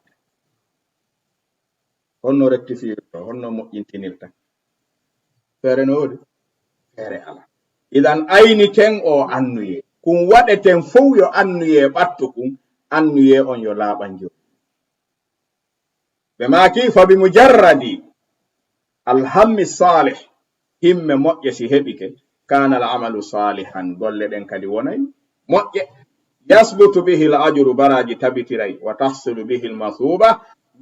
honno rectifirto honno moƴƴintinirta feere no woodi feere ala idan ayni ten o annuye kum waɗeten fof yo annuye ɓattu kum annuye on yo laaɓan joni ɓe maki fa bi mujarradi alhammi salih himme moƴƴe si heɓike kana al amalu salihan golle ɗen kadi wonay moƴƴe yasbutu bihi al ajru baraji tabitiray wa tahsulu bihi al masuba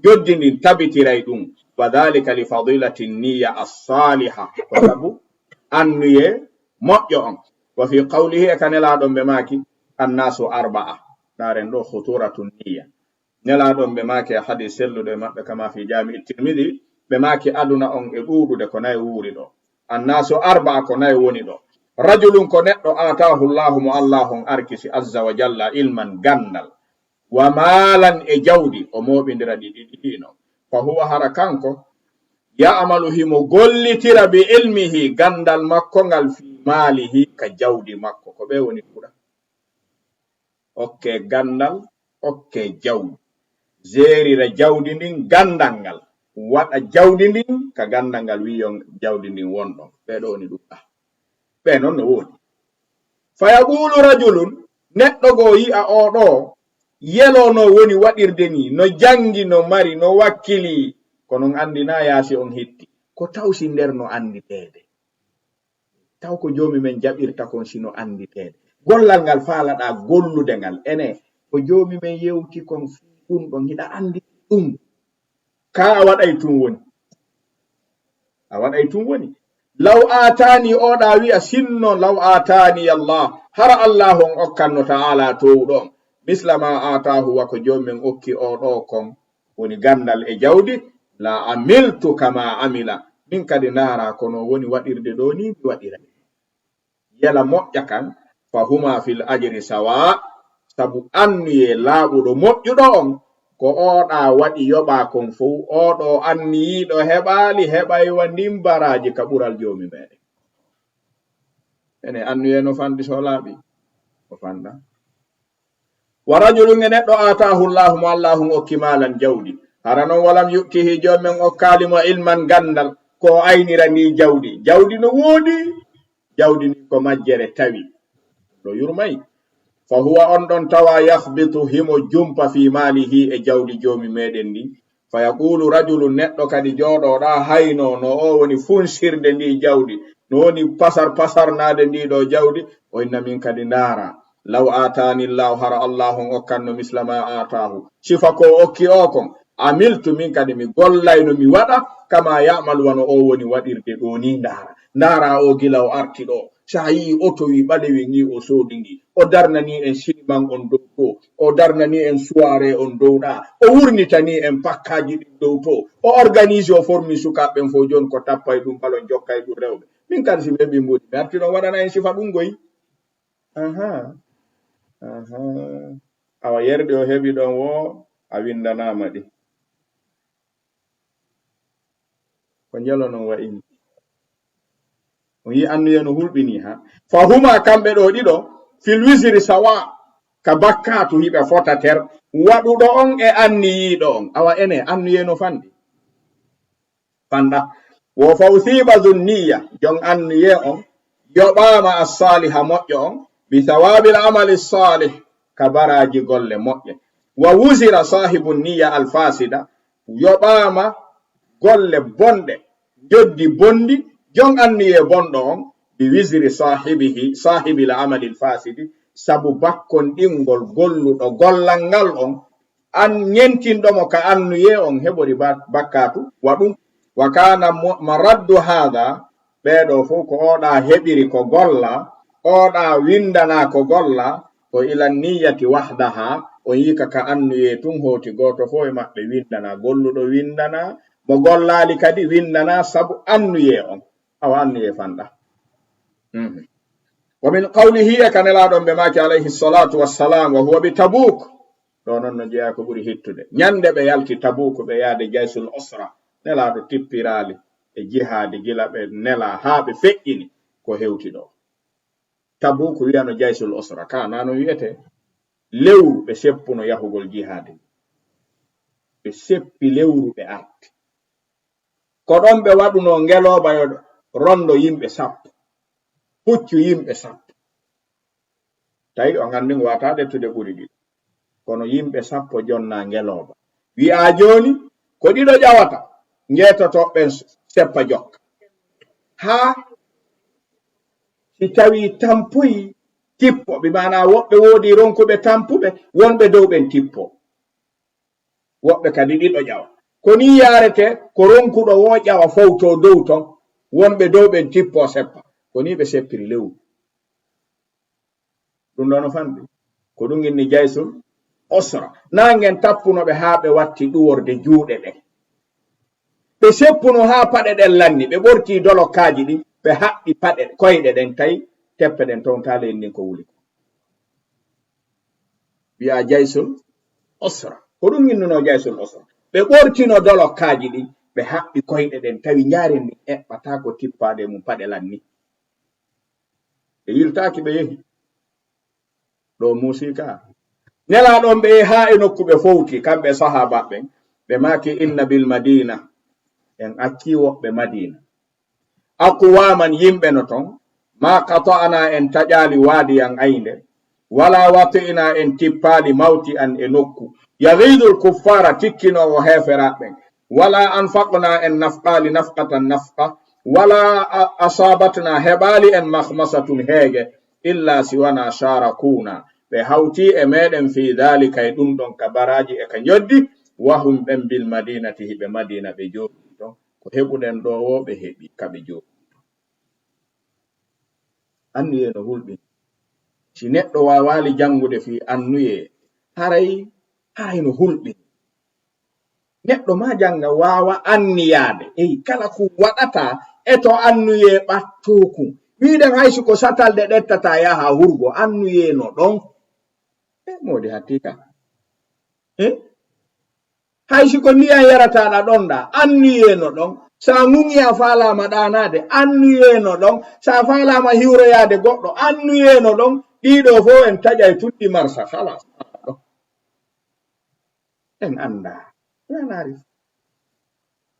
joddindin tabitiray ɗum wa dhalika li fadilati niyya as-saliha ko sabu annuye moƴƴo on wa fi qawlihi e kanelaɗon ɓe maki annasu arba'a daren ɗo khuturatu niyya nelaɗon ɓe maki e hadis sellude maɓɓe kama fi jami tirmidhi ɓe maki aduna on e ɗuɗude ko nayi wuuri ɗo annasu arba'a ko nayi woni ɗo rajulun ko neɗɗo atahu llahu mo allahun arkisi azza wa jalla ilman gandal wa malan e jawdi o moɓidira ɗiɗino fa huwa hara kanko ya'malu himo gollitira bi ilmihi gandal makko ngal fi malihi ka jawdi makko ko ɓe woni kuɗa okke gandal okke jawdi zerira jawdi ndin gandal ngal waɗa jawdi ndin ka gandal ngal wiyon jawdi ndin wonɗon ɓeɗo woni ɗuɗɗa ɓe noon no woodi. Fayaqulu rajulun, neɗɗo go yi'a oɗo yelo no woni waɗirde ni, no jangi, no mari, no wakkili, kono andi na yaasi on hetti, ko tawsi nder no anditeede. Taw ko joomi men jaɓirta kon sino anditeede. Gollal ngal faalaɗa gollude ngal, ene ko joomi men yewti kon ɗum ɗon hiɗa andi ɗum, ka a waɗay tun woni. A waɗay tun woni. Law atani oɗa wi'a sinno law atani Allah, hara Allah on okkanno ta'ala towɗon misla ma atahu wa ko joomi men okki oɗo kon woni gandal e jawdi, la amiltu kama amila, min kadi naara kono woni waɗirde ɗo ni mi waɗira. Yala moƴƴa kan fa huma fil ajri sawa, sabu anniye laaɓuɗo moƴƴuɗo on ko oɗa waɗi yoɓa kon fof, oɗo anniyiɗo heɓali heɓaywa ndimbaraji ka ɓural joomi meɗen. Ene annuye no fandi so laaɓi o fanda. Wa rajulun e neɗɗo atahu llahu mo Allahu okki malan jawdi, hara noon walam yuktihi joomen okkalimo ilman gandal ko aynira ni jawdi. Jawdi no woodi, jawdi ni ko majjere tawi ɗo yurmay, fa huwa on ɗon tawa yahbitu himo jumpa fi malihi e jawdi joomi meɗen ndi. Fa yaqulu rajulu, neɗɗo kadi jooɗoɗa hayno no o woni funsirde ndi jawdi, no woni pasarnade ndi ɗo jawdi, o inna min kadi ndaara law atani llahu, hara Allah on okkanno misla ma atahu, sifa ko okki o kon, amiltu min kadi mi gollayno mi waɗa kama ya'mal wano o woni waɗirde ɗo ni. Ndaara o gila o arti ɗo, sa yi oto wi ɓalewi ngi o soodi ngi, o darnani en siniman on dow to, o darnani en soirée on dow ɗa, o wurnitani en pakkaji ɗin dow to, o organise o formi sukaɓen fo joni ko tappay ɗum balon jokkay ɗum rewɓe. Min kadi si ɓe mbodi mi arti ɗon waɗana en sifa ɗum goyi. Awa yerɗe o heɓi ɗon wo a windanama ɗi ko njelo non wa'ini o yi annuye no hulɓini ha. Fa huma kamɓe ɗo ɗiɗo fil wisri sawa, ka bakkatu hiɓe fotater, waɗuɗo on e anniyiɗo on. Awa ene annuye no fandi fanda. Wo fawsiba zunniya, jon annuye on yoɓama as-saliha moƴƴo on, bi thawabil amali salih, ka baraji golle moƴƴe. Wa wuzira sahibu niya alfasida, yoɓama golle bonɗe joddi bondi, jon anniye bonɗo on bi wisri sahibil amali alfasidi, sabu bakkon ɗingol golluɗo gollal ngal on an ñentinɗomo ka annuye on heɓori bakkatu waɗum. Wa kana maraddu hada, ɓeɗo fof ko oɗa heɓiri ko golla, oɗa windana ko golla, ko ila niyati wahdaha, o yika ka annuye tun hoti goto fo e maɓɓe windana, golluɗo windana, mo gollali kadi windana, sabu annuye on. Awa annuye fanda. Wa min qawlihi, e kanelaɗon ɓe maki alayhi salatu wassalam, wa huwa bi Tabuk, ɗo noon no jeeya ko ɓuri hittude. Nyande ɓe yalti Tabuk ɓe yaade jaysul usra, nelaɗo tippirali e jihadi gila ɓe nela ha ɓe feƴƴini ko hewti ɗo. Tabuk wiyano jaysul usra, ka nano wiyete lewru ɓe seppuno yahugol jihadi, ɓe seppi lewru ɓe arti, ko ɗon ɓe waɗuno ngeloba yo rondo yimɓe sappo, puccu yimɓe sappo. Tawi o gandi ngo wata ɗettude ɓuri ɗiɗo, kono yimɓe sappo jonna ngeloba. Wi'a joni ko ɗiɗo ƴawata, njetotoɓen seppa jokka, ha si tawi tampuyi tippo, ɓe mana woɓɓe woodi ronkuɓe tampuɓe, wonɓe dow ɓen tippo, woɓɓe kadi ɗiɗo ƴawa. Ko ni yarete ko ronkuɗo wo ƴawa fowto dow ton, wonɓe dow ɓen tippo seppa. Ko ni ɓe seppiri lewru ɗum ɗo no fandi. Ko ɗum inni jaysul usra. Nangen tappunoɓe ha ɓe watti ɗuworde juuɗe ɗen, ɓe seppuno ha paɗe ɗen lanni, ɓe ɓorti dolokaji ɗi, ɓe haɓɓi paɗe koyɗe ɗen, tawi teppe ɗen tonta leydi ko wuli. Wi'a jaysul usra, ko ɗum innuno jaysul usra. Ɓe ɓortino dolokaji ɗi, ɓe haɓɓi koyɗe ɗen, tawi ñaare ndi eɓɓata ko tippade mum paɗe lanni. Ɓe yiltaki ɓe yehi ɗo musika. Nelaɗon ɓe ha e nokkuɓe fowti, kamɓe sahaba ɓen, ɓe maki inna bil madina, en acci woɓɓe madina, aqwaman yimɓe no ton, ma qata'na en taƴali waadi an aynde wala wati'na en tippali mawti an e nokku yaghidul kuffara tikkinowo heferaɓen wala anfaqna en nafqali nafqatan nafqa wala asabatna heɓali en mahmasatun heege illa siwana sharakuna ɓe hawti e meɗen fi dhalika e ɗum ɗon ka baraji e ka joddi wahum ɓen bil madinati hiɓe madina ɓe jooɗi ɗon ko heɓuɗen ɗo wo ɓe heɓi kaɓe jooɗi annuye no hulɓi si neɗɗo wawali jangude fi annuye haray no hulɓi neɗɗo ma janga wawa anniyade kala ko waɗata e to annuye ɓattoku wiɗen haysi ko satalde ɗettata yaha hurgo annuye no ɗon modi hattika haysi ko ndiyam yarataɗa ɗonɗa annuye no ɗon sa ŋuŋi a falama ɗanade annuye no ɗon sa falama hiwroyade goɗɗo annuye no ɗon ɗiɗo fo en taƴay tuɗɗi marsa halas ɗon en anda yanari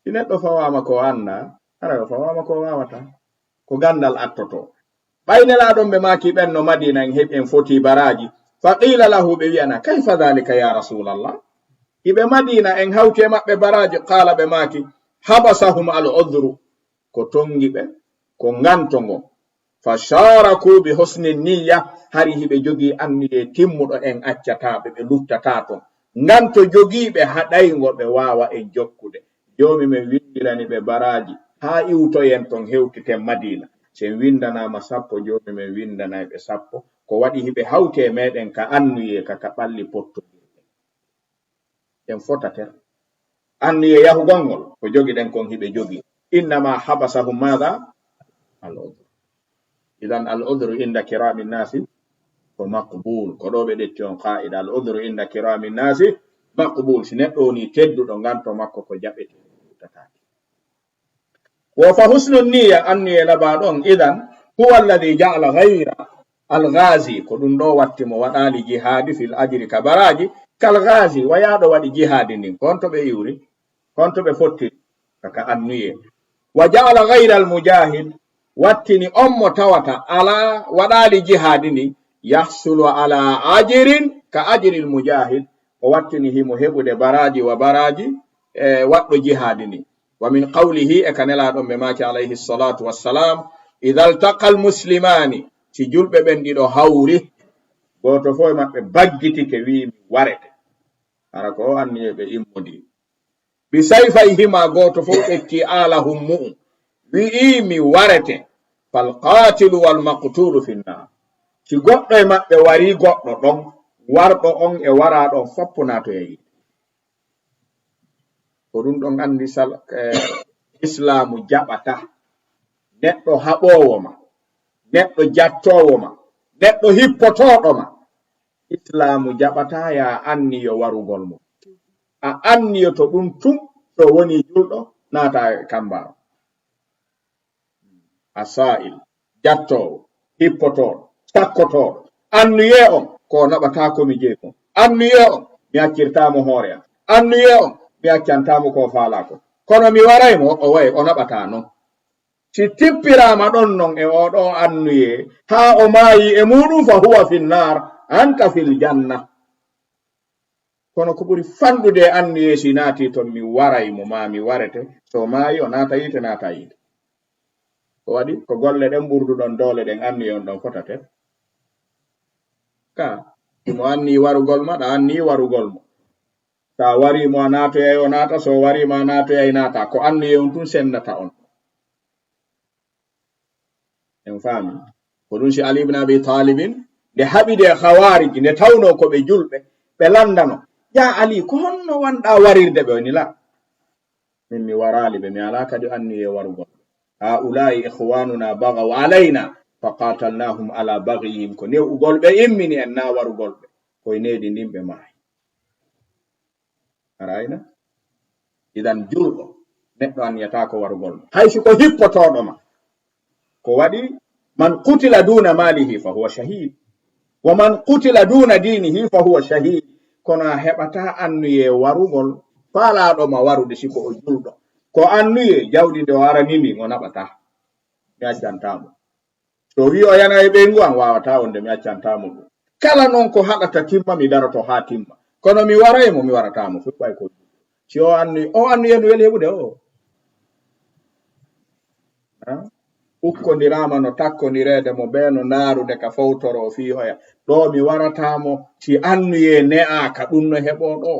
si neɗɗo fawama ko anda ara o fawama ko wawata ko gandal attoto ɓaynelaɗon ɓe maki ɓen no madina en heɓi en foti baraji faqila lahu ɓe wiyana kayfa dhalika ya rasulallah iɓe madina en hawti e maɓɓe baraji qala ɓe maki habasahum al udhru ko tongi ɓe ko ngantongo fasharaku bi husni niyya hari hiɓe jogi anniye timmuɗo en accataɓe ɓe luttata ton nganto jogiɓe haɗaygo ɓe wawa en jokkude jomi men windirani ɓe baraji ha iwtoyen ton hewtiten madina sen windanama 10 jomi men windanay ɓe 10 ko waɗi hiɓe hawti e meɗen ka annuye kaka ɓalli pottodirɓe en fotater annuye yahugolngol ko jogi ɗen kon hiɓe jogi innama habasahum madha al udhru idan al udhru inda kirami nasi ko maqbul ko ɗo ɓe ɗetti on qa'ida al udhru inda kirami nasi maqbul si neɗɗo woni tedduɗo nganto makko ko jaɓete tataki wo fa husnu niyya annuye laba ɗon idan huwa alladhi ja'ala ghayra al ghazi ko ɗum ɗo watti mo waɗali jihadi fil ajri ka baraji kal ghazi wayaɗo waɗi jihadi ndin konto ɓe iwri konto ɓe fottiri kaka annuye wa ja'ala ghayra al mujahid wattini on mo tawata ala waɗali jihadi ndi yahsulu ala ajrin ka ajri al mujahid o wattini himo heɓude baraji wa baraji waɗɗo jihadi ndi wa min qawlihi e kanelaɗon ɓe maki alayhi salatu wassalam idha altaqa al muslimani si julɓe ɓen ɗiɗo hawri goto fo e maɓɓe baggitike wimi warete ara ko o anniye ɓe immodi bi sayfayhima goto fo ƴetti alahum mu'um wi'imi warete fal qatilu wal maqtulu fi nnar si goɗɗo e maɓɓe wari goɗɗo ɗon warɗo on e waraɗon foppo nato yayi ko ɗum ɗon andi islamu jaɓata neɗɗo haɓowo ma neɗɗo jattowo ma neɗɗo hippotoɗo ma islamu jaɓata ya anniyo warugol mo a anniyo to ɗum tum to woni julɗo naata kambaro asail jattowo hippotoɗo sakkotoɗo annuye on ko naɓata komi jeeko annuye on mi accirtamo hoore am annuye on mi accantamo ko falako kono mi waraymo o way o naɓata non si tippirama ɗon non e oɗo annuye ha o maayi e muɗum fa huwa finnar anta fil janna kono ko ɓuri fanɗude annuye si naati ton mi waraymo ma mi warete so maayi o naata yite naata yite ko waɗi ko golle ɗen ɓurduɗon doole ɗen annuye on ɗon fotate ka mo anni warugol ma ɗa anni warugol mo sa warimo a naatoyay o naata so warimo a naatoyay naata ko annuye on tun sennata on en faami ko ɗum si Ali ibn Abi Talibin nde haɓide khawariji nde tawno ko ɓe julɓe ɓe landano ya Ali ko honno wanɗa warirde ɓe woni la min mi warali ɓe mi ala kadi annuye warugol ha ulai ikhwanuna bagaw alayna fa qatalnahum ala baghihim ko newugol ɓe immini en na warugol ɓe koye nedi ndin ɓe maayi arayna idan julɗo neɗɗo anniyata ko warugol haysi ko hippotoɗo ma ko waɗi man qutila duna malihi fa huwa shahid wa man qutila duna dinihi fa huwa shahid kono a heɓata annuye warugol faalaɗo ma warude siko o julɗo ko annuye jawdi nde o aranini o naɓata mi accantamo to wi o yana e ɓe nguwan wawata wonde mi accantamo ɗum kala noon ko haɗata timma mi daroto ha timma kono mi waraymo mi waratamo fuɗɗay ko si o anni yen weli heɓude o ukkondirama no takkondirede mo ɓe no naarude ka fawtoro fi hoya ɗo mi waratamo si annuye ne'aka ɗum no heɓo ɗo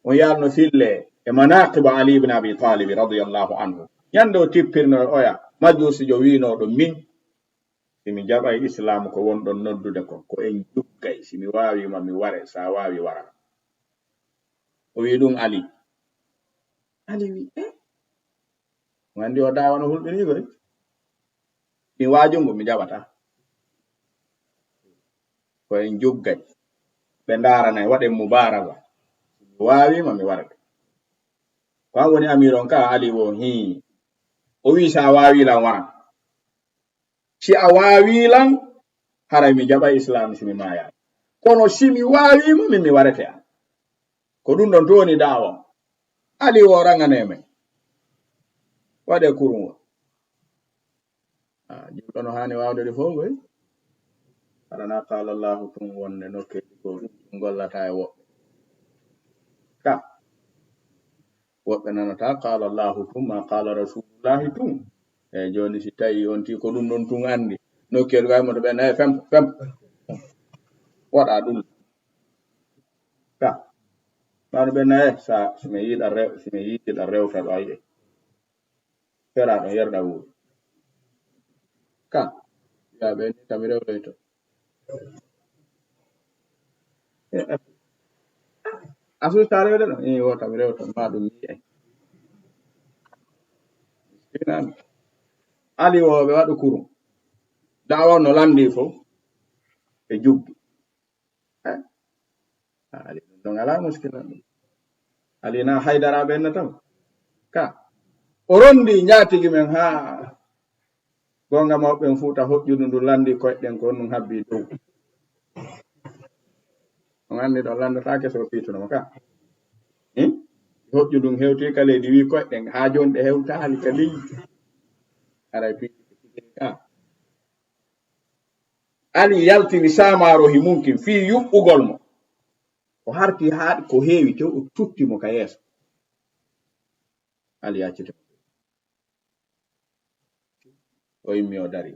on yalno fille e manaqiba ali ibn abi talib radiyallahu anhu yande o tippirno oya majjusijo winoɗo min simi jaɓay islam ko wonɗon noddude ko en juggay simi wawima mi ware sa wawi wara o wi ɗum ali wi wandi o dawano hulɓini koy mi wajungo mi jaɓata ko en juggay ɓe ndaranay waɗen mubaraka mi wawima mi warata ko an woni amiron ka ali wo o wi sa wawilan waran si a wawilan haray mi jaɓa islam simi maya kono simi wawima min mi warete an ko ɗum ɗon to woni dawa ali wo ranganeme waɗe kurungo jimɗo no hani wawde fof koy aɗana qala allahu tum wonde nokkeli ko ɗum gollata e woɓɓe ka woɓɓe nanata qala allahu tum ma qala rasulullahi tum e joni si tawi on ti ko ɗum ɗon tun andi nokkelu gay moto ɓe nayi fem waɗa ɗum ka maɗo ɓe nayi sa simi yiɗiɗa rewta ɗo ayiye fera ɗon yerɗa wuuri ka ya ɓe ni tami rewtoyto asusta rewde ɗon wo tami rewto ma ɗum yiyay ali wo ɓe waɗu kurum dawa no landi fof ɓe juggi ali ɗon ala muskila ɗum ali na haydara ɓenna tan ka o rondi ñaatigi men ha gonga mawɓen fuuta hoƴƴudu ndu landi koyɗen ko ɗum habbi dow on andi ɗon landatake so fiitunoma ka hoƴƴu ɗum hewti ka leydi wi koyɗen ha joni ɗe hewtali ka leydi aray fiiti ka ali yaltini samarohi mumkin fi yuɓɓugol mo o harti haaɗi ko heewi tew o tuttimo ka yeeso ali yaccite o yimmi o dari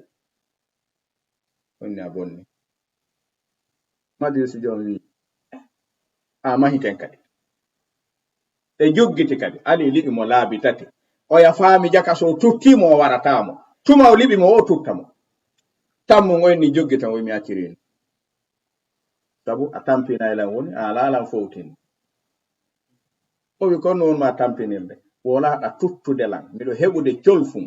onni a bonni majjusi jom wi a mahiten kadi e joggiti kadi ali liɓi mo laabi tati o yafaami jaka so tuttimo o waratamo tuma o liɓi mo o tuttamo tammo ngoyni joggita o mi accirini sabu a tampinaylan woni a laalan fowtin o wi ko noon ma tampinirde wolaɗa tuttude lan miɗo heɓude colfum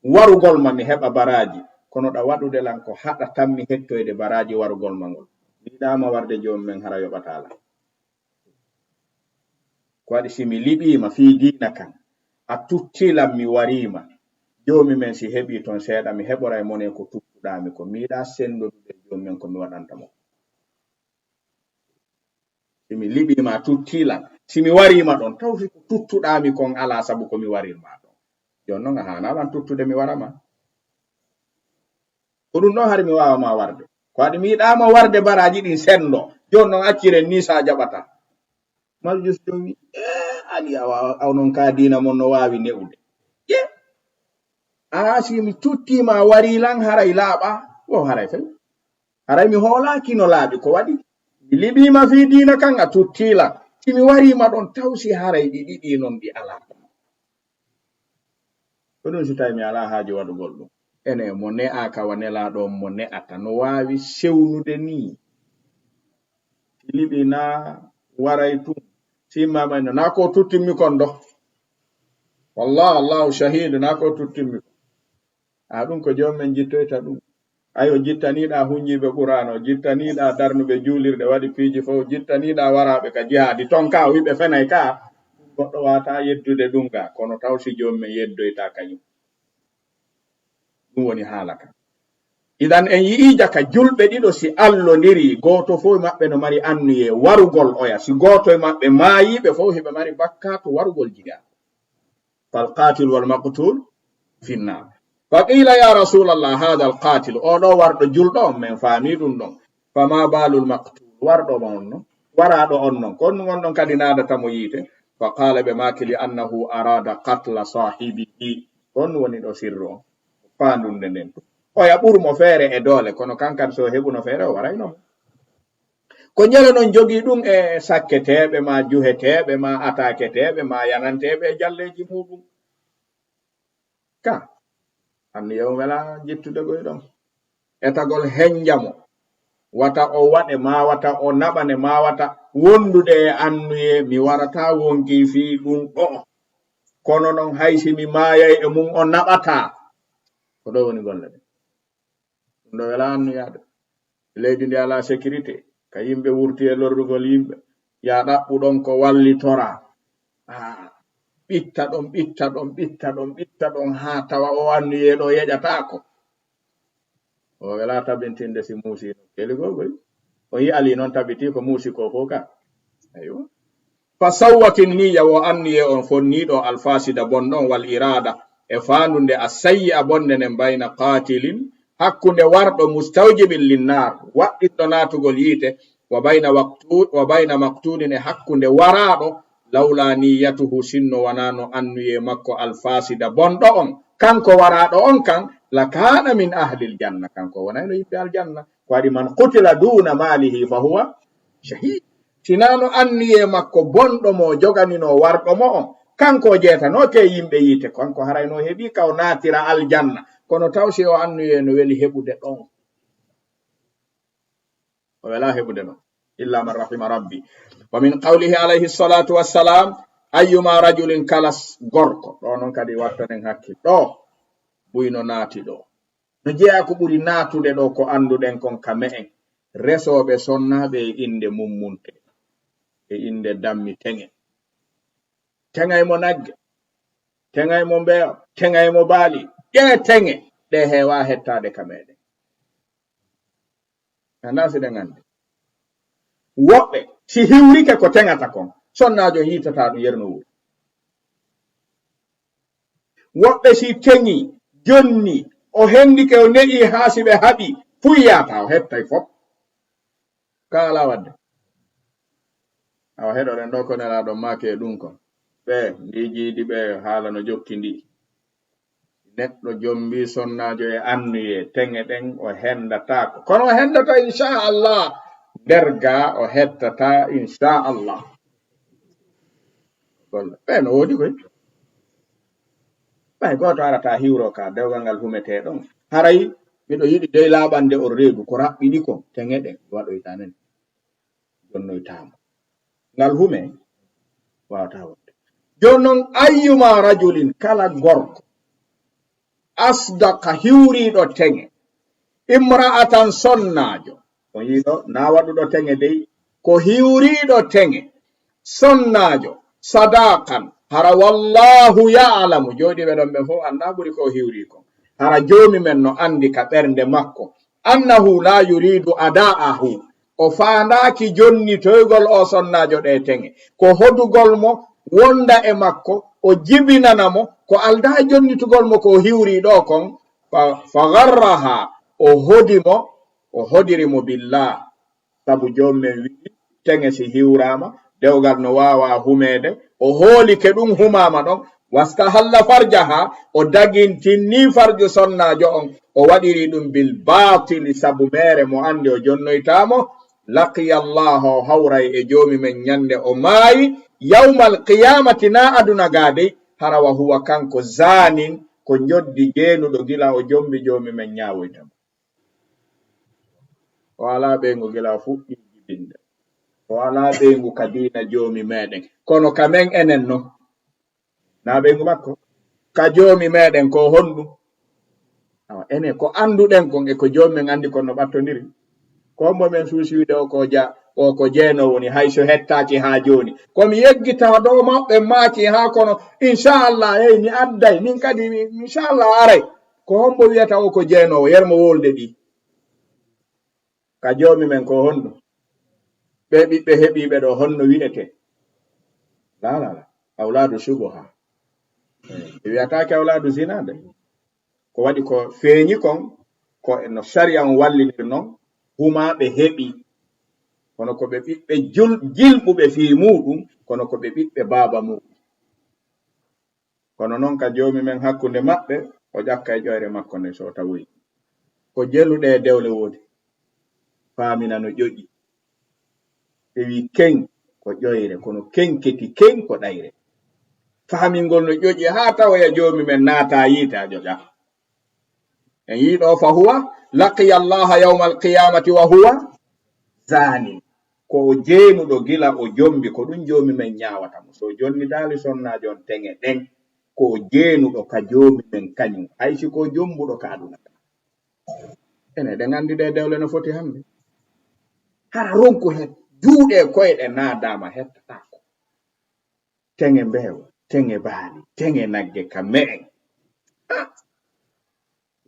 warugol ma mi heɓa baraji kono ɗa waɗude lan ko haɗa tammi hettoyde baraji warugol ma ngol yiɗama warde jomum men hara yoɓatala ko waɗi simi liɓima fi diina kan a tuttilan mi warima jomi men si heɓi toon seeɗa mi heɓora e mone ko tuttuɗami ko miɗa sendodude jomi men ko mi waɗantamo simi liɓima tuttilan simi warima ɗon tawfi ko tuttuɗami kon ala sabu komi warirma ɗon jon noon a hanalan tuttude mi warama ko ɗum ɗon hari mi wawama warde ko waɗi mi yiɗama warde baraji ɗin sendo jon noon acciren ni sa jaɓata maljus jomi ali aw noon ka dina mon no wawi ne'ude simi tuttima warilan haray laaɓa o haray fe haray mi hoolaki no laaɓi ko waɗi mi liɓima fi dina kan a tuttila simi warima ɗon tawsi haray ɗi ɗiɗi non ɗi ala ko ɗum so tawi mi ala haaji waɗugol ɗum ene mo ne'a kawa nelaɗo mo ne'ata no wawi sewnude ni liɓi na waray tum simmama na ko tuttimmi kon ɗo wallah allahu shahidu na ko tuttimmi kon ɗum ko jomumen jittoyta ɗum ayo jittaniɗa hunjiɓe ɓurano jittaniɗa darnuɓe juulirɗe waɗi piiji fof jittaniɗa waraɓe ka jihaadi ton ka wiɓe fenay ka goɗɗo wata yeddude ɗum ga kono taw si jomumen yeddoyta kañum ɗum woni haala ka idan en yii jaka julɓe ɗiɗo si allodiri goto fof maɓɓe no mari annuye warugol oya si goto e maɓɓe maayiɓe fof heɓe mari bakka to warugol jiga fal qatil wal maqtul finnar فقيل يا رسول الله هذا القاتل أو ورد جلدهم من فاميدون فما بال المقتول ورد مونو وراد أنن كون نون كدي نادا تمويته فقال بماك لأنه أراد قتل صاحبه كون وني دو سيرو فاندون دenen o ya ɓurmo feere e doole kono kankan so heɓuno feere o warayno ko ñele non jogii ɗum e sakketeeɓe ma juheteeɓe ma ataketeeɓe ma yananteeɓe e jalleeji muɗum ka anni yew wela jettude goyɗon etagol henjamo wata o waɗe ma wata o naɓane ma wata wondude e annuye mi warata wonki fii ɗum ɗo kono non haysi mi maayay e mum o naɓata ko ɗo woni golle ɗe ɗum ɗo wela annuyaade leydi ndi ala sécurité ka yimɓe wurti e lorrugol yimɓe ya ɗaɓɓuɗon ko wallitora ɓitta ɗon haa tawa o annuyeeɗo yeƴataako o wela tabintinde si muusi keli gogoy o yi ali noon tabiti ko muusi ko fof ka aywa fa sawwatin niya wo annuye on fonniɗo alfasida bonɗon wal irada e faandude a sayyi a bonde nen bayna qatilin hakkunde warɗo mustawjibin linnar waɗɗiɗɗo naatugol yiite wa bayna maktulin e hakkunde waraɗo lawla niyatuhu sinno wanano annuye makko alfasida bonɗo on kanko waraɗo on kan la kana min ahlil janna kanko wonayno yimɓe aljanna ko waɗi man qutila duna malihi fa huwa shahid sinano annuye makko bonɗo mo joganino warɗo mo on kanko jeetano ke yimɓe yiite kanko harayno heɓi kaw naatira aljanna kono tawsi o annuye no weli heɓude ɗon o wela heɓude ɗon illa man rahima rabbi wa min qawlihi alayhi salatu wassalam ayyuma rajulin kalas gorko ɗo noon kadi wattanen hakkil ɗo buyno naati ɗo no jeeya ko ɓuri naatude ɗo ko anduɗen kon kame en resoɓe sonnaɓe e inde mummunte e inde dammi teŋay mo nagge teŋay mo mbeyo teŋay mo baali ɗe teŋe ɗe heewa hettade kameɗen anda siɗen andi woɓɓe si hiwrike ko teŋata kon sonnajo yitata ɗum yerno wuro woɓɓe si teŋi jonni o hendike o neɗi haa si ɓe haɓi fuyyata o hettay fof kala wadde awa heɗoɗen ɗo ko nelaɗon maake e ɗum kon ɓe ndijiidi ɓe haala no jokki ndi neɗɗo jombi sonnajo e annuye teŋe ɗen o hendatako kono o hendata inchallah derga o hettata inchallah golla ɓe no woodi koy ɓay goto arata hiwro ka dewgal ngal humete ɗon haray miɗo yiɗi dey laaɓande o reedu ko raɓɓiɗi ko teŋe ɗen waɗoytanen jonnoytamo ngal hume wawata wonde joni noon ayyuma rajulin kala gorko asdaka hiwriɗo teŋe imra'atan sonnajo on yiɗo na waɗuɗo teŋe dey ko hiwriɗo teŋe sonnajo sadakan hara wallahu ya'lamu joɗiɓe ɗon ɓe fof anda ɓuri ko hiwri ko hara jomi men no andi ka ɓernde makko annahu la yuridu ada'ahu o faandaki jonnitoygol o sonnajo ɗe teŋe ko hodugol mo wonda e makko o jibinana mo ko alda jonnitugol mo ko hiwri ɗo kon fa garraha o hodiri mo billah sabu jommen wi'i teŋe si hiwrama dewgal no wawa humede o hoolike ɗum humama ɗon wasta halla farjaha o dagintinni farju sonnajo on o waɗiri ɗum bil batili sabu mere mo andi o jonnoytamo laqiya allah o hawray e jomi men nyande o maayi yawmal qiyamati na aduna gaade hara wa huwa kanko zanin ko nyoddi jeenuɗo gila o jombi jomi men nyawoytamo o ala ɓengu gila fuɗɗi jibinde o ala ɓengu kadina jomi meɗen kono kamen enen no na ɓengu makko ka jomi meɗen ko honɗum awa enen ko anduɗen kon e ko jomi men andi kon no ɓattodiri ko momen suusiwde o ko jeeno woni hayso hettaki ha joni komi yeggita dow maɓɓe maaki ha kono inchallah hey mi adday min kadi inchallah aray ko hombo wiyata o ko jeenowo yermo wolde ɗi ka jomi men ko honɗum ɓe ɓiɓɓe heɓiɓe ɗo honno wi'ete la awladu subuha ɓe wiyatake awladu zinade ko waɗi ko feeñi kon ko no sharia on wallinir non huma ɓe heɓi kono ko ɓe ɓiɓɓe jilɓuɓe fii muɗum kono ko ɓe ɓiɓɓe baaba muɗum kono noon ka joomi men hakkunde maɓɓe o ƴakka e ƴoyre makko nde so tawoyi ko jeluɗe e dewle wodi faamina no ƴoƴi ɓe wi ken ko ƴoyre kono kenketi ken ko ɗayre faamingol no ƴoƴi haa tawoya joomi men naata yiite a ƴoƴa en yiɗo fa huwa laqiya allaha yawma alqiyamati wa huwa zani ko jeenuɗo gila o jombi ko ɗum joomi men ñaawata mo so jonni daali sonnajo on teŋe ɗen ko jeenuɗo ka joomi men kañum haysi ko jombuɗo ka aduna ene ɗe nganndi ɗe dewle no foti hannde hara ronko het juuɗe koyɗe naadama hettatako teŋe mbeewa teŋe baali teŋe nagge ka me'en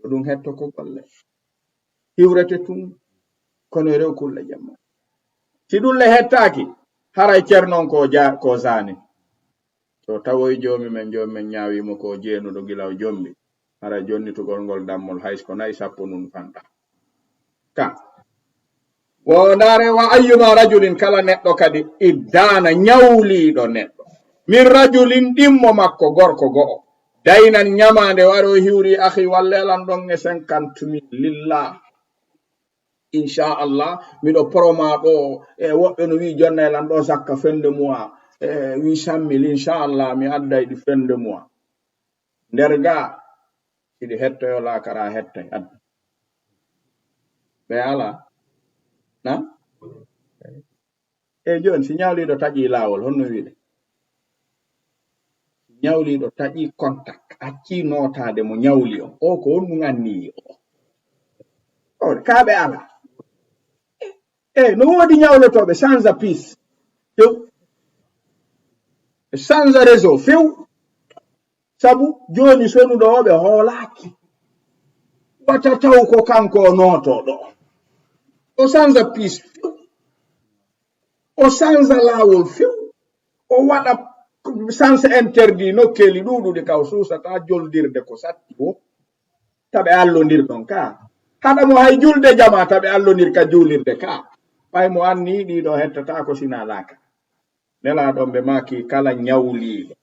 yo ɗum hetto ko golle hiwrete tun kono rew kulle jamma si ɗum le hettaaki haray cernon ko zani so tawoy joomi men ñaawimo ko jeenuɗo gilaw jombi haray jonnitugol ngol dammol haysko nayi sappo nun fanɗa ka wo ndaare wa ayyuma rajulin kala neɗɗo kadi iddana ñawliiɗo neɗɗo min rajulin ɗimmo makko gorko go'o daynan ñamande waro hiwri akhi wallelan ɗon e 50 000 lillah inchallah miɗo proma ɗo e woɓɓe no wi jonnelan ɗo sakka fende mois 800 000 inchallah mi adday ɗi fende mois nder ga siɗi hettoyo lakara hettay adda ɓe ala na e joni si ñawliɗo taƴi lawol honno wiide ñawliɗo taƴi contact acci notade mo ñawli o ko honɗum anni o kaɓe ala no woodi ñawlotoɓe sans piste few sans réseau few sabu joni sonuɗo oɓe hoolaki wata taw ko kanko notoɗo o sans piste few o sans lawol few o waɗa sans interdit nokkeli ɗuɗuɗe kaw susata joldirde ko satti o taɓe allondir ɗon ka haɗa mo hay julde jama taɓe allondir ka julirde ka ɓay mo anni ɗiɗo hettata ko sina laka nelaɗon ɓe maki kala ñawliɗo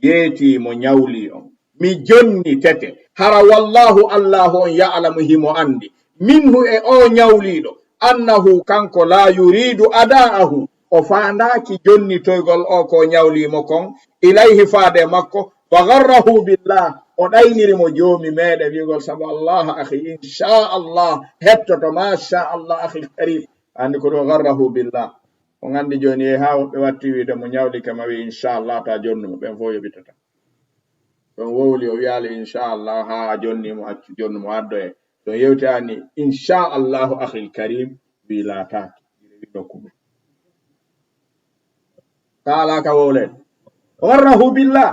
yeeti mo ñawli on mi jonni tete hara wallahu allahu on ya'lamu himo andi minhu e o ñawliɗo annahu kanko la yuridu ada'ahu o faandaki jonnitoygol o ko ñawlimo kon ilayhi faade makko wa gharrahu billah o ɗaynirimo joomi meɗe wigol sabu allah akhi inchallah hettoto masha allah akhi karim andi ko ɗo gharrahu billah o gandi joni e ha woɓɓe watti wiide mo ñawlike ma wi inchallah ta jonnumo ɓen fo yoɓitata ɗon wowli o wiyali inchallah ha jonnimo accu jonnumo addo e ɗon yewtani inchallahu akhil karim wi laataki wi nokkuɓe kala ka wowlen gharrahu billah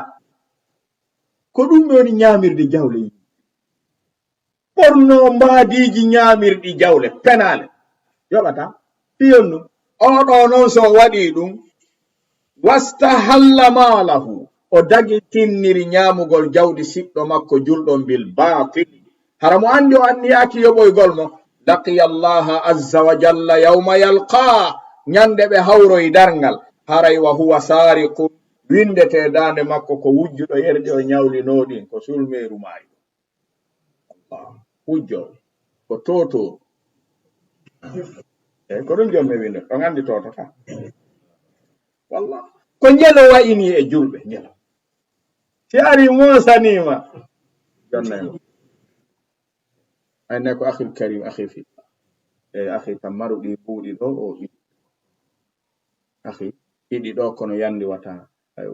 ko ɗum woni ñamirde jawle yi ɓorno mbaadiji ñamirɗi jawle penale yoɓata fiyonnu oɗo noon so waɗi ɗum wastahalla malahu o dagi tinniri ñamugol jawdi siɗɗo makko julɗon bil batil hara mo andi o anniyaki yoɓoygol mo laqiya allaha azza wa jalla yawma yalqa ñande ɓe hawroy darngal haray wa huwa sariqu windete dande makko ko wujjuɗo yerɗe o ñawlinoɗin ko sulmeru maayi wujjoɓe ko toto ko ɗum jomme winde o gandi toto ka wallah ko jelo wayini e julɓe jelo si ari mosanima jonnaymo ayne ko akhil karim akhi fi e akhi tam maruɗi buuɗi ɗo o akhi ɗiɗi ɗo kono yandi wata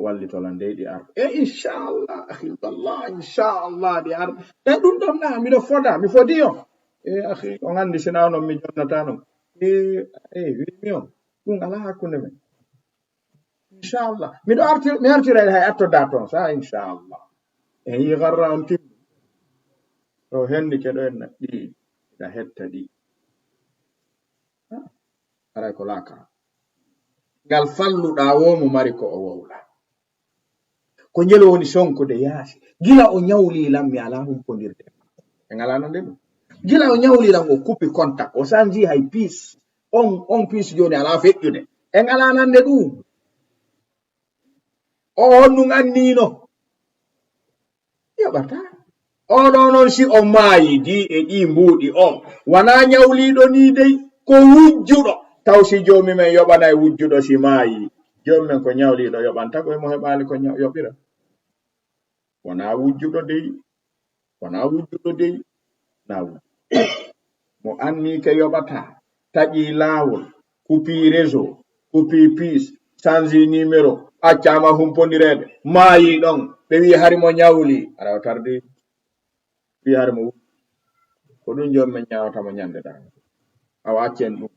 wallitola ndeyɗi arde e inchallah akhi wallah inchallah ɗi arde e ɗum ɗon na miɗo foda mi fodi on e akhi o gandi sina noon mi jonnata ɗum wimi on ɗum ala hakkunde men inchallah miɗo mi artira hay attoda toon sa inchallah en yi garra on timmi o hendi keɗo en ɗi ina hetta ɗi aray ko laaka ngal falluɗa womo mari ko o wowla ko jelo woni sonkude yaasi gila o ñawli lammi ala humpodirde e ngalanande ɗum gila o nyawliran o kupi contact o sanji hay piece on piece joni ala feƴƴude e ngalanande ɗum o honnum annino yoɓata oɗo noon si o maayi di e ɗi mbuuɗi o wana nyawliɗo ni dey ko wujjuɗo taw si jomi men yoɓana e wujjuɗo si maayi jomi men ko nyawliɗo yoɓanta ko emo heɓali ko yoɓira wana wujjuɗo dey na mo anni ke yoɓata taƴi laawol kupi réseau kupi piis changi numéro accama humpondireɓe maayi ɗon ɓe wi harimo nyawli ara tardi wi harimo ko ɗum jom men nyawata mo nyande ɗa awa accen ɗum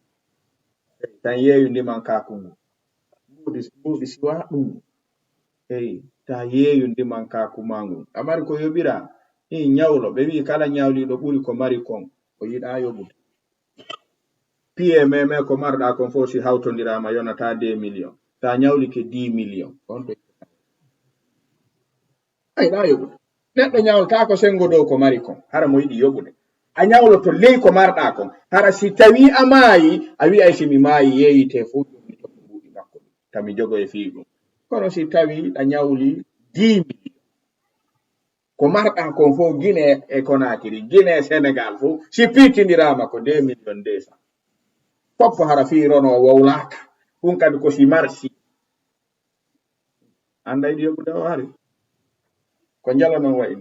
tan yeeyu ndiman kakungu mbuɗi siwa ɗum eyi ta yeeyu ndiman kakumangu amari ko yoɓira ni nyawlo ɓe wi kala nyawliɗo ɓuri ko mari kon o yiɗa yoɓude piye meme ko marɗa kon fof si hawtodirama yonata 2 millions ta nyawlike 10 millions on to ayiɗa yoɓude neɗɗo nyawlata ko sengo dow ko mari kon hara mo yiɗi yoɓude a nyawlo to ley ko marɗa kon hara si tawi a maayi a wi'ay simi maayi yeeyite fof ɗum to mbuɗi makko tami jogo e fii ɗum kono si tawi a nyawli 10 millions ko marɗa kon fof Guinée e Conakry Guinée Sénégal fof si piitindirama ko 2 millions 200 foppo hara fi rono wowlaka ɗum kadi ko si marsi anda yiɗi yoɓude o hari ko jalo non wayi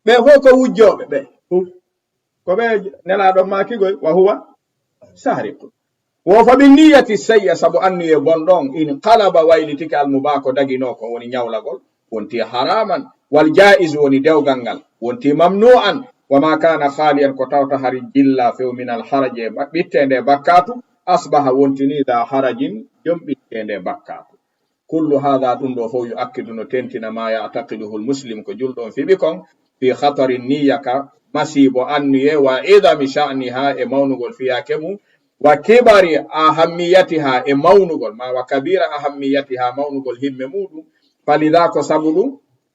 ɓe fof ko wujjoɓe ɓe ko ɓe nelaɗon makigoy wa huwa sariqu wo fa bi niyati sayya sabu anniye bonɗon in qalaba waylitiki almuba ko dagino ko woni nyawlagol wonti haraman wal jaiz woni dewgal ngal wonti mamnu'an wama kana khaliyan ko tawta hari jilla few min al haraje ɓittende bakkatu asbaha wontini da harajin jom ɓittende bakkatu kullu hadha ɗum ɗo fof yu'akkidu no tentina ma ya'taqiduhu al muslim ko julɗon fiɓi kon fi khatari niyya ka masibo anniye wa idami sha'niha e mawnugol fiyake mum wa kibari ahammiyatiha e mawnugol ma wa kabira ahammiyatiha mawnugol himme muɗum falida ko sabu ɗum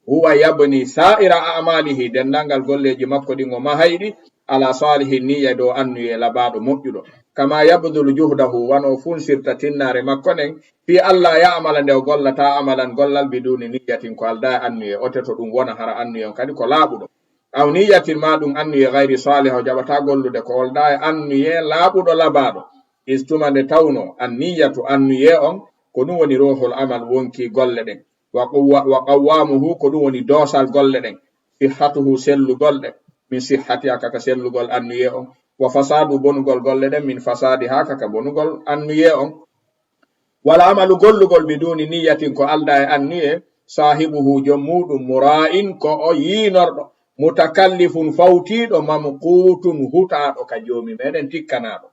huwa yabni sa'ira a'malihi dendalngal golleji makko ɗin o mahayɗi ala salihi niyya dow annuye labaɗo moƴƴuɗo kama yabdulu juhdahu wano funsirta tinnare makko nen fi Allah ya'mala nde o gollata amalan gollal biduni niyyatin ko alda annuye oteto ɗum wona hara annuye on kadi ko laaɓuɗo aw niyyatin ma ɗum annuye gayri salih o jaɓata gollude ko holda e annuye laaɓuɗo labaɗo istuma nde tawno anniyatu annuye on ko ɗum woni rohol amal wonki golle ɗen wa qawwamuhu ko ɗum woni doosal golle ɗen sihhatuhu sellugol ɗe min sihhati kaka sellugol annuye on wa fasadu bonugol golle ɗen min fasadi kaka bonugol annuye on wala amalu gollugol biduni niyatin ko alda e annuye sahibuhu jom muɗum mura'in ko o yinorɗo mutakallifun fawtiɗo mamqutun hutaɗo ka jomi meɗen tikkanaɗo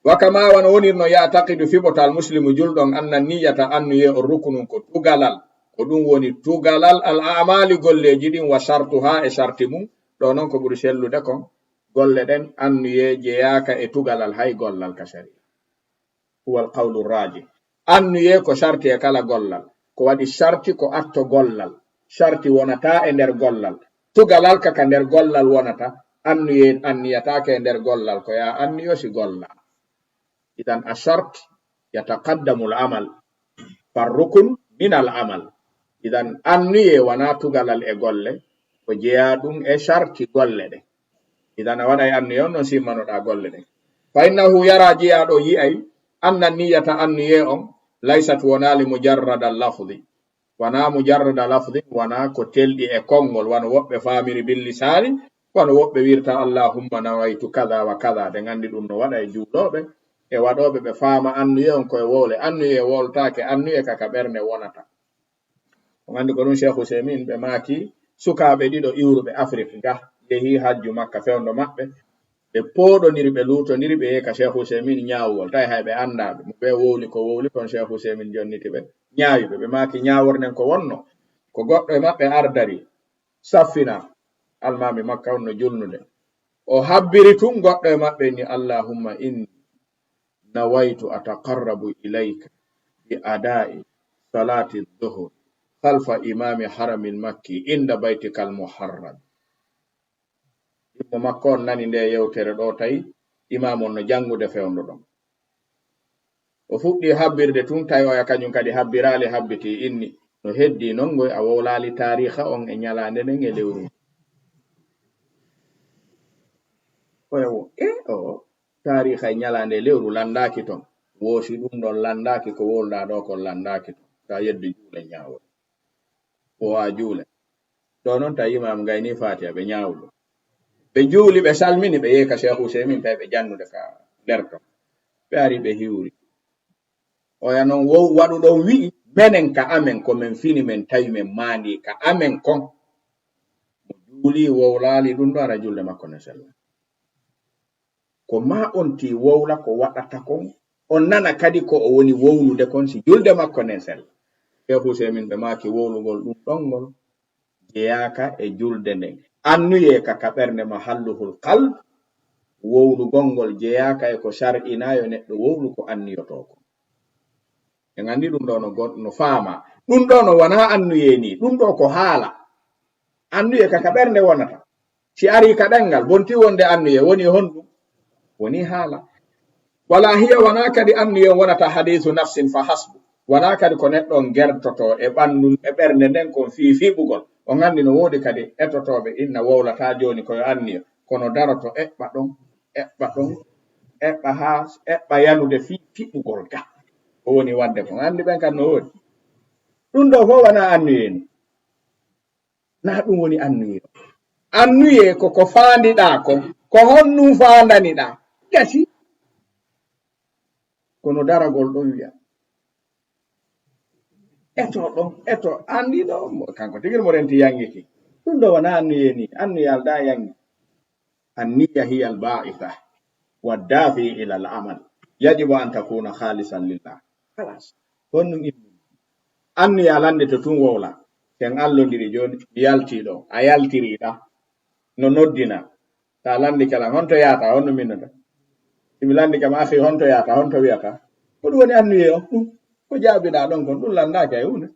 wakama wana wonirno ya'taqidu fiɓotal muslimu julɗon anna niyata annuye o rukunun ko tugalal ko ɗum woni tugalal al amali golleji ɗin wa shartuha e sharti mum ɗo noon ko ɓuri sellude kon golle ɗen annuye jeyaka e tugalal hay gollal ka sharia huwa al qawlu raji annuye ko sharti e kala gollal ko waɗi sharti ko atto gollal sharti wonata e nder gollal tugalal kaka nder gollal wonata annuye anniyatake e nder gollal ko ya annuyo si gollal idan ashart yataqaddamu al amal farrukun min al amal idan annuye wana tugalal e golle ko jeya ɗum e sharti golle ɗe idan a waɗa e annuye on non simmanoɗa golle ɗe fa innahu yara jeyaɗo yi'ay anna niyata annuye on laysat wonali mujarrada lafdi wana mujarrada lafdi wana ko telɗi e konngol wana woɓɓe famiri billisani wana woɓɓe wirta allahumma nawaitu kada wa kada de gandi ɗum no waɗa e juuɗoɓe e waɗoɓe ɓe faama annuye on koye wowle annuye woltake annuye kaka ɓernde wonata o gandi ko ɗum Cheikh Ousaimin ɓe maaki sukaɓe ɗiɗo iwruɓe Afrique ga yehi hajju makka fewndo maɓɓe ɓe pooɗoniri ɓe lutoniri ɓe yehi ka Cheikh Ousaimin ñaawugol tawi hay ɓe andaɓe mo ɓe wowli ko wowli kon Cheikh Ousaimin jonniti ɓe ñaawiɓe ɓe maaki ñaawornen ko wonno ko goɗɗo e maɓɓe ardari saffina almami makka on no julnude o habbiri tun goɗɗo e maɓɓe ni allahumma inni nawaitu ataqarrabu ilayka bi adai salati dhuhur khalfa imami haramil makki inda baytikal muharram mo makko on nani nde yewtere ɗo tawi imam on no jangude fewndo ɗon o fuɗɗi habbirde tun tawi oya kañum kadi habbirali habbiti inni no heddi non goy a wowlali tariha on e ñalande nden e lewru oya wo o tariha e ñalande e lewru landaki ton woosi ɗum ɗon landaki ko wolɗa ɗo kon landaki ton ta yeddi juule ñawol o a juule ɗo noon tawi imam gayni fatiha ɓe ñawlu ɓe juuli ɓe salmini ɓe yeeka Cheikh Ousaimin tawi ɓe jannude ka nder ton ɓe ari ɓe hiwri oya noon waɗuɗon wi'i menen ka amen ko men fini men tawi men maandi ka amen kon mo juuli wowlaali ɗum ɗo ara julde makko ne sella ko ma on ti wowla ko waɗata kon on nana kadi ko o woni wowlude kon si julde makko ne sella Cheikh Ousaimin ɓe maaki wowlugol ɗum ɗongol jeyaaka e julde nden annuye ka ɓernde ma halluhul qalb wowlugol ngol jeyaaka e ko shar'inayo neɗɗo wowlu ko anniyoto ko en andi ɗum ɗo no faama ɗum ɗo no wona annuye ni ɗum ɗo ko haala annuye ka ɓernde wonata si ari ka ɗengal bonti wonde annuye woni honɗum woni haala wala hiya wona kadi annuye wonata hadithu nafsin fa hasbu wona kadi ko neɗɗon gertoto e ɓandu e ɓernde nden kon fiiɓugol o gandi no woodi kadi etotoɓe inna wowlata joni koyo anniyo kono daroto eɓɓa ɗon eɓɓa ha eɓɓa yanude fiɓugol ga o woni wadde kon andi ɓen kam no woodi ɗum ɗo fof wona annuye ni na ɗum woni annuye annuye koko faandiɗa kon ko honnum faandaniɗa gasi kono daragol ɗon wiya eto andi ɗo kanko tigir mo renti yangiki ɗum ɗo wona annuye ni annuyal da yangi anniya hiya al ba'itha wa dafi ila al amal yajibu an takuna khalisan lillah halas honnum ibnu annuyal ande to tun wowla ten allodiri joni yalti ɗo a yaltiriɗa no noddina ta landi kala honto yata honno minnata imi landi kam akhi honto yata honto wiyata ko ɗum woni annuye o ɗum ko jaabiɗa ɗon kon ɗum landaki e hunde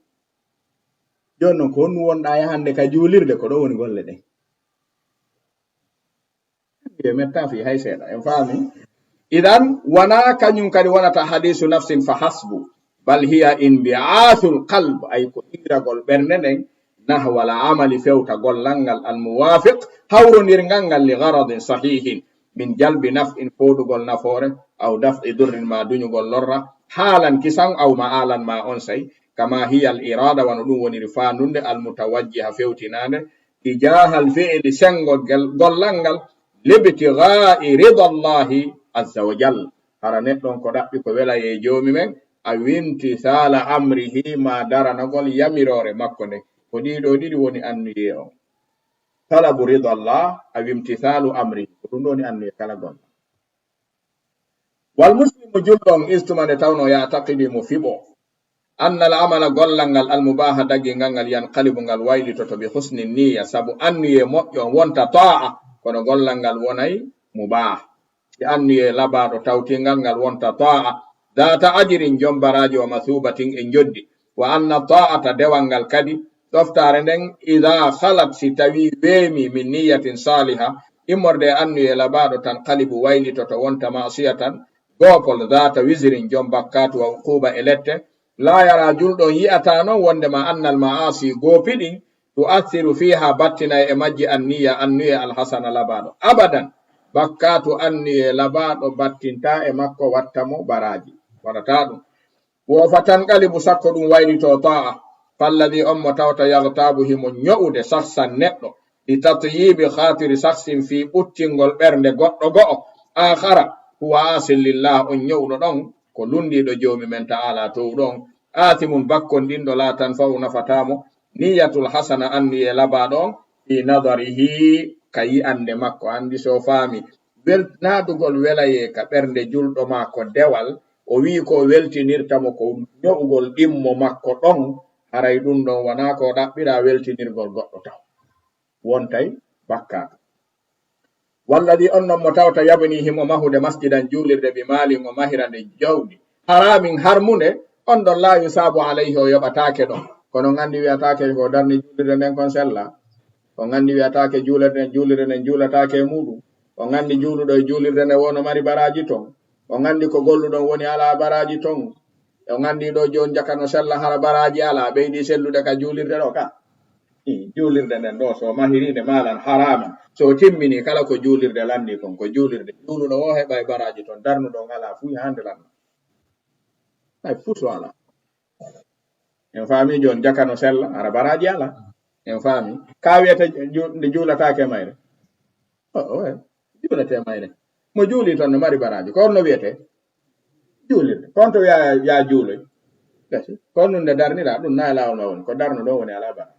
joni noon ko honnu wonɗa e hande ka juulirde ko ɗo woni golle ɗen e metta fi hay seeɗa en faami idan wona kañum kadi wonata hadisu nafsin fa hasbu bal hiya inbi'athul qalb ay ko iragol ɓernde nden nahwal amali fewta gollal ngal al muwafiq hawrodirngal ngal li garadin sahihin min jalbi naf'in foɗugol nafoore aw daf'i durrin ma duñugol lorra haalan kisan aw ma alan ma on say kama hiya al irada wano ɗum woniri faandunde al mutawajjiha fewtinande tijahal fi'li sengol gollal ngal libtigha'i ridallahi azza wa jal hara neɗɗon ko ɗaɓɓi ko wela ye joomi men a wimtisala amrihi ma daranagol yamirore makko nde ko ɗiɗo ɗiɗi woni annuye on talabu ridallah a wimtisalu amrihi ko ɗum ɗo woni annuye kala golla wal muslimu julɗon istumande tawno yataqidi mo fiɓo annal amala gollal ngal almubaha daggingal ngal yanqalibu ngal waylitoto bi husni niya sabu annuye moƴƴo wonta ta'a kono gollal ngal wonay mubah si annuye labaɗo tawtingal ngal wonta ta'a data ajirin jombaraji wa mathubatin e joddi wa anna ta'ata dewal ngal kadi ɗoftare nden ida khalat si tawi weemi min niyatin saliha immorde annuye labaɗo tan qalibu waylitoto wonta masiyatan gopol data wisirin jombakkatu wa uquba e lette la yara julɗon yi'ata noon wondema annal ma'asi gopiɗin tu'athiru fiha battina e majji anniya annuye alhasana labaɗo abadan bakkatu annuye labaɗo battinta e makko wattamo baraji waɗata ɗum wofatan qalibu sakko ɗum waylito ta'a falladi on mo tawta yagtabu himo nyo'ude sahsan neɗɗo li tatyibi khatiri sahsin fi ɓuttingol ɓernde goɗɗo go'o akhara huwa asil lillah on nyowɗo ɗon ko lundiɗo jomi men ta'ala tow ɗon atimum bakkon ɗinɗo latan faw nafatamo niyatul hasana annuye labaɗo on fi nadarihi kayi ande makko andi so faami nadugol welaye ka ɓernde julɗo makko dewal o wi ko weltinirtamo ko nyo'ugol ɗimmo makko ɗon haray ɗum ɗon wona ko ɗaɓɓira weltinirgol goɗɗo taw wontay bakkato walladi on non mo tawta yabni himo mahude masjidan juulirde bi mali mo mahirande jawdi haramin harmunde on ɗon la yusabu alayhi o yoɓatake ɗon kono gandi wiyatake ko darni juulirde nden kon sella o ngandi wiyatake juulirde nden juulatake e muɗum, o ngandi juuluɗo e juulirde nde wono mari baraji ton, o ngandi ko golluɗon woni ala baraji ton, o ngandi ɗo joni jakano sella hara baraji ala ɓeydi sellude ka juulirde ɗo ka. Juulirde nden ɗo so mahirinde malan harama, so timmini kala ko juulirde landi kon ko juulirde, juuluɗo o heɓa e baraji ton, darnuɗon ala fu hande lanno ay fuso ala. En faami joni jakano sella hara baraji ala, en faami ka wiyete nde juulatake mayre, juulate mayre mo juuli ton no mari baraji ko no wiyete juulirde, kon to ya juuloy gasi kon nde darnira ɗum na lawol ma woni ko darnuɗo woni ala baraji.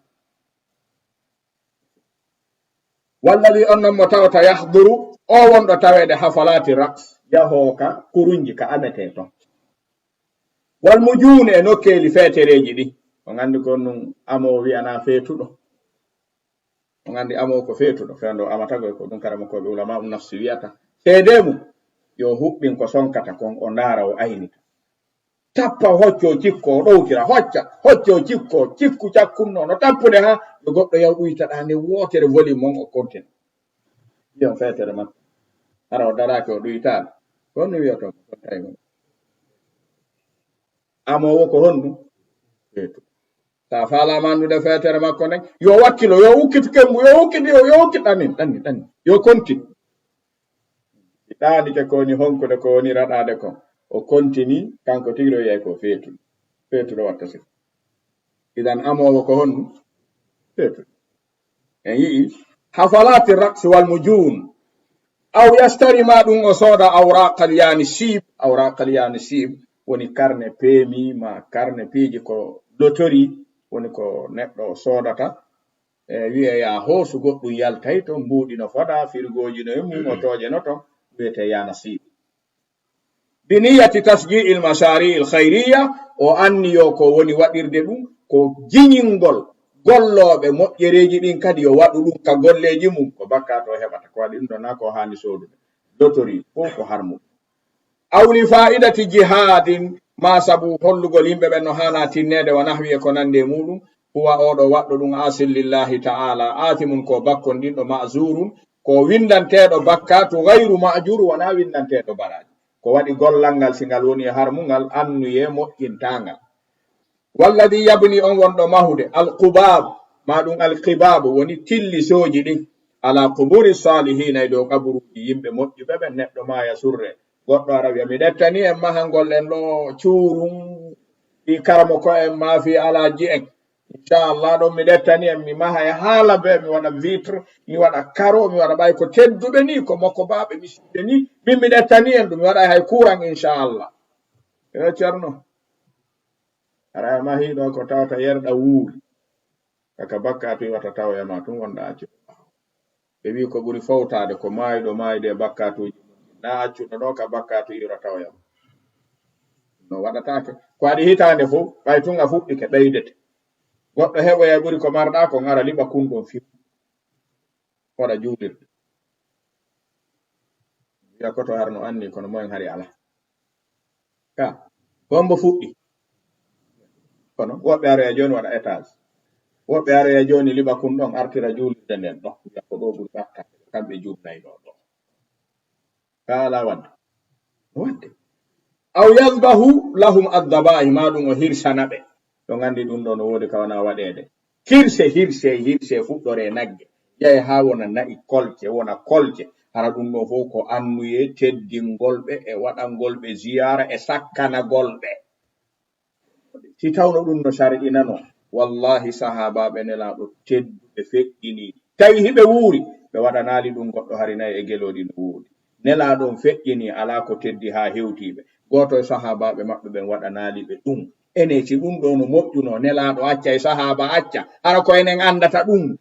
Wallali on mo tawta yahduru o wonɗo tawede hafalati ras yahoka kurunji ka amete ton, wal mujune e nokkeli fetereji ɗi, o ngandi kon nun amo wiyana feetuɗo, o ngandi amo ko feetuɗo fendo amatago ko ɗum karama koɓe ulama nafsi wiyata seedemu yo huɓɓin ko sonkata kon o ndaara o aynita, tappa hocco cikko o ɗowtira hocco cikku cakkunno no tappude ha yo goɗɗo yaw ɗuytaɗa nde wotere volume mon o continue yon feetere makko ara o darake o ɗuytaɗo kon no wiyato ko tawi amowo ko honɗum feetu. Sa falama andude feetere makko nden yo wakkilo yo ukkiti kembu yo ukkiti ɗanni yo continue ɗaani ke kowoni honkude ko woni raɗade kon o continue kanko tigiro yey ko feetuɗo watta sik. Idan amowo ko honɗum feetuɗo. En yii hafalati raqsi wal mujun aw yastari ma ɗum o sooda awraqal yani sib woni karne peemi ma karne piiji ko lotori woni ko neɗɗo soodata e wiye ya hoosu goɗɗum yaltay to mbuuɗi no foɗa firgoji no e mum o tooje no ton wiyete ya nasib bi niyati tasji'il mashari'il khayriya o anniyo ko woni waɗirde ɗum ko jiñingol gollooɓe moƴƴereji ɗin kadi yo waɗu ɗum ka golleji mum ko bakkato heɓata ko waɗi ɗum ɗo na ko hani soodude lotori fof ko harmu awli fa'idati jihadin ma sabu hollugol yimɓe ɓen no hana tinnede wa nahwi e ko nande muɗum huwa oɗo waɗɗo ɗum asil lillahi ta'ala atimun ko bakkon ɗin ɗo ma'zurun ko windanteɗo bakkatu gayru ma'jur wona windanteɗo baraji ko waɗi gollal ngal singal woni e harmungal annuye moƴƴintangal. Walladi yabni on wonɗo mahude alqubab ma ɗum alqibab woni tillisoji ɗin ala quburi salihina e dow kaburuji yimɓe moƴƴuɓe ɓe neɗɗo maya surre goɗɗo ara wiya mi ɗettani en mahangol en ɗo cuurum ɗi karamo ko en maafi alaji en inchallah ɗon mi ɗettani en mi maha e haala be mi waɗa vitre mi waɗa karo mi waɗa ɓay ko tedduɓe ni ko makko baɓe mi suude ni min mi ɗettani en ɗum mi waɗa hay courant inchallah e ceerno ara mahiɗo ko tawta yerɗa wuuri kaka bakkatu iwata tawyama tun wonɗa accu ɓe wi ko ɓuri fawtade ko mayiɗo mayde bakkatuji na accuɗo ɗo ka bakkatu ira tawyama no waɗatake ko waɗi hitande fof ɓay tun a fuɗɗike ɓeydete goɗɗo heɓoya ɓuri ko marɗa ko ngara liɓa kunɗon fiw waɗa juulirde wiya koto harno anni kono moyen hari ala ka bombo fuɗɗi kono woɓɓe aroya joni waɗa étage woɓɓe aroya joni liɓa kunɗon artira juulirde nden ɗo wiya ko ɗo ɓuri ɓattade kamɓe juulnayi ɗo ka ala wadde aw yasbahu lahum addabahi ma ɗum o hirsana ɓe to gandi ɗum ɗo no wodi ka wona waɗede hirse fuɗɗore nagge yahi ha wona na'i kolce wona kolce hara ɗum ɗo fof ko annuye teddingolɓe e waɗangolɓe ziyara e sakkanagolɓe si tawno ɗum no shar'inano wallahi sahabaɓe nelaɗo tedduɓe feƴƴini tawi hiɓe wuuri ɓe waɗanali ɗum goɗɗo hari nayi e geloɗi no wuuri nelaɗon feƴƴini ala ko teddi ha hewtiɓe goto e sahabaɓe maɓɓe ɓen waɗanali ɓe ɗum ene si ɗum ɗo no moƴƴuno nelaɗo acca e sahaba acca hara ko enen andata ɗum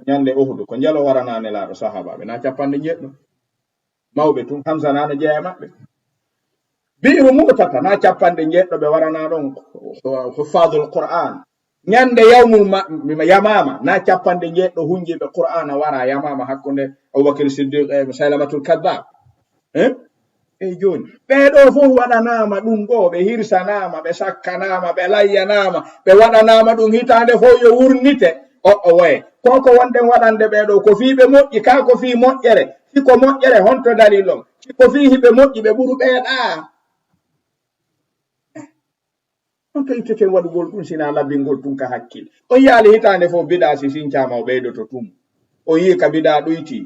ñande Uhud ko njalo warana nelaɗo sahabaɓe na capanɗe jeɗɗo mawɓe tun Hamza nano jeeya maɓɓe bi'ru mu'tata na capanɗe jeɗɗo ɓe warana ɗon huffadul Qur'an ñande yawmul yamama na capanɗe jeɗɗo hunjiɓe Qur'ana wara yamama hakkunde Abubakar Siddiq e Musailamatul Kadhab e joni ɓeɗo fof waɗanama ɗum ɗo ɓe hirsanama ɓe sakkanama ɓe layyanama ɓe waɗanama ɗum hitande fof yo wurnite o woye koko wonɗen waɗande ɓeɗo ko fi ɓe moƴƴi ka ko fi moƴƴere si ko moƴƴere honto dalilon si ko fi hiɓe moƴƴi ɓe ɓuru ɓeeɗa on to itteten waɗugol ɗum sina labbingol tun ka hakkille on yaali hitande fof biɗa si sincama o ɓeydo to tum o yi ka biɗa ɗuyti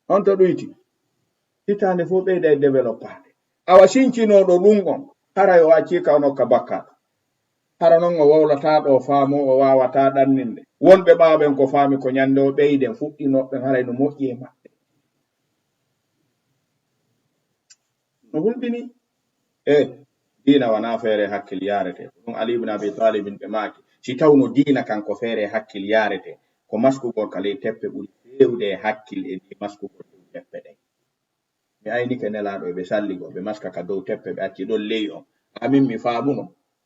on to ɗuyti hitande fof ɓeyda e développade awa sincinoɗo ɗum on hara yo accika o nokka bakkaɗo hara noon o wowlata ɗo faamo o wawata ɗanninde wonɓe ɓaɓen ko faami ko ñande o ɓeyden fuɗɗinoɓen haray no moƴƴi e maɓɓe no hulɓini diina wana feere hakkil yarete ɗum Ali ibn Abi Talib ɓe maaki si tawno diina kanko feere hakkil yarete ko maskugol kala teppe ɓuri fewde e hakkil e di maskugol dow teppe ɗen mi aynike nelaɗo ɓe salligo ɓe maska ka dow teppe ɓe acci ɗon ley on amin mi faamuno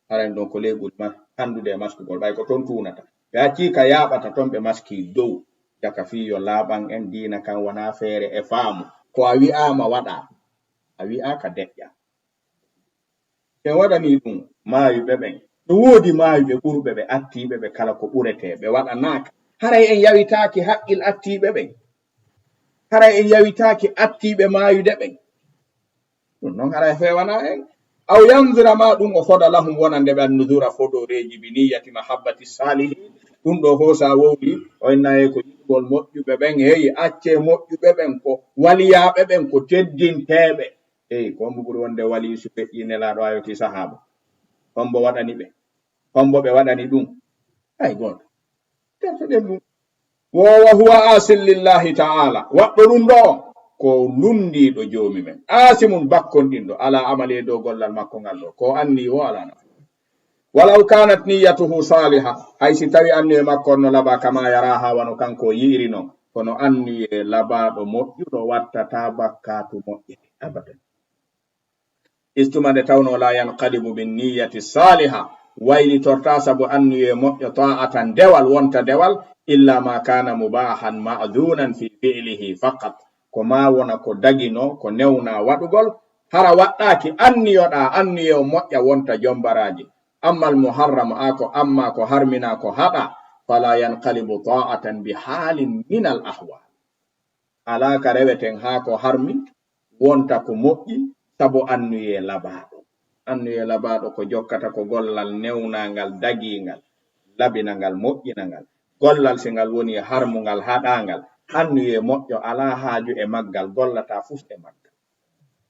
haren ɗon ko leygol handude e maskugol ɓay ko ton tunata ɓe acci ka yaɓata ton ɓe maski dow jaka fiyo laaɓan en diina kan wana feere e faamu ko a wi'ama waɗa a wi'a ka deƴƴa en waɗani ɗum maayuɓe ɓen no woodi maayuɓe ɓurɓe ɓe attiɓe ɓe kala ko ɓurete ɓe waɗanaka haray en yawitaki haqqil attiɓe ɓen haray en yawitaki attiɓe maayude ɓen ɗum noon haray fewana en aw yanzura ma ɗum o foda lahum wonande ɓe annudura fodoreji bi niyati mahabbati salihin ɗum ɗo ho sa wowli o ennaye ko yiɗgol moƴƴuɓe ɓen heyi acce moƴƴuɓe ɓen ko waliyaɓe ɓen ko teddinteɓe ko mbo ɓuri wonde wali su feƴƴi nelaɗo ayoti sahaba hombo waɗani ɓe hombo ɓe waɗani ɗum ay goto tertoɗen ɗum wowa huwa asil lillahi ta'ala waɗɗo ɗum ɗo ko lundiɗo jomi men asimun bakkonɗinɗo ala amale dow gollal makko ngal ɗo ko anni o ala nafu walaw kanat niyatuhu saliha haysi tawi anni e makko no laba kama yaraha wano kanko yiiri noon kono anni e labaɗo moƴƴuɗo wattata bakkatu moƴƴe abadan istumade tawno la yanqalibu bin niyati saliha wayli torta sabu anni e moƴƴo ta'atan dewal wonta dewal illa ma kana mubahan ma'dunan fi fi'lihi faqat ko ma wona ko dagino ko newna waɗugol hara waɗɗaki anniyoɗa anniyo moƴƴa wonta jombaraji amma al muharram ako amma ko harmina ko haɗa fala yanqalibu ta'atan bi halin min al ahwal ala ka reweten ha ko harmi wonta ko moƴƴi sabu annuye labaɗo ko jokkata ko gollal newnangal dagingal labinangal moƴƴinangal gollal singal woni harmungal haɗangal annuye moƴƴo ala haaju e maggal gollata fuf e maggal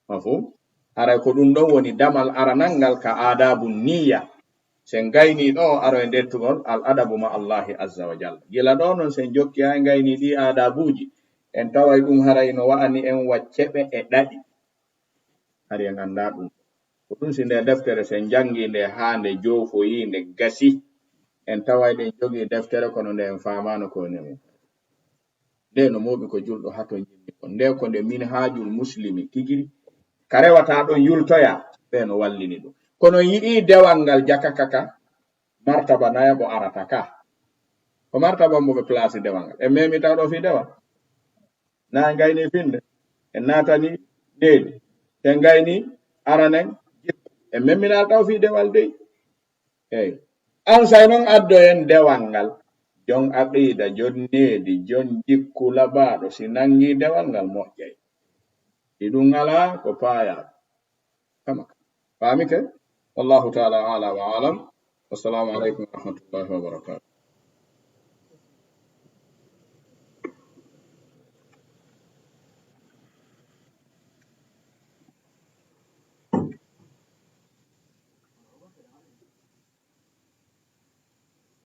mafhum haray ko ɗum ɗon woni damal aranangal ka adabu niyya sen gayni ɗo aro e ndettugol al adabu ma Allahi azza wa jalla gila ɗo noon sen jokki ha gayni ɗi adabuji en taway ɗum haray no wa'ani en wacceɓe e ɗaɗi hari en anda ɗum ko ɗum si nde deftere sen jangi nde ha nde jofoyi nde gasi en taway ɗen jogi deftere kono nde en famano ko nemu nde no moɓi ko julɗo hato jimmi ko nde ko nde min hajul muslimi tigiri ka rewata ɗon yultoya ɓe no wallini ɗum kono yiɗi dewal ngal jakakaka martaba nayabo arata ka ko martaba mboɓe place dewal ngal en memi taw ɗo fi dewal na gayni finde en natani ndeedi en gayni aranen en memminal taw fi dewal dey eyi an say noon addo en dewal ngal jon aqida jon needi jon jikku labaɗo si nangi dewal ngal moƴƴay ɗiɗum ngala ko paaya kama faami ke wallahu taala ala wa alam wassalamu aleykum wa rahmatullahi wa barakatuh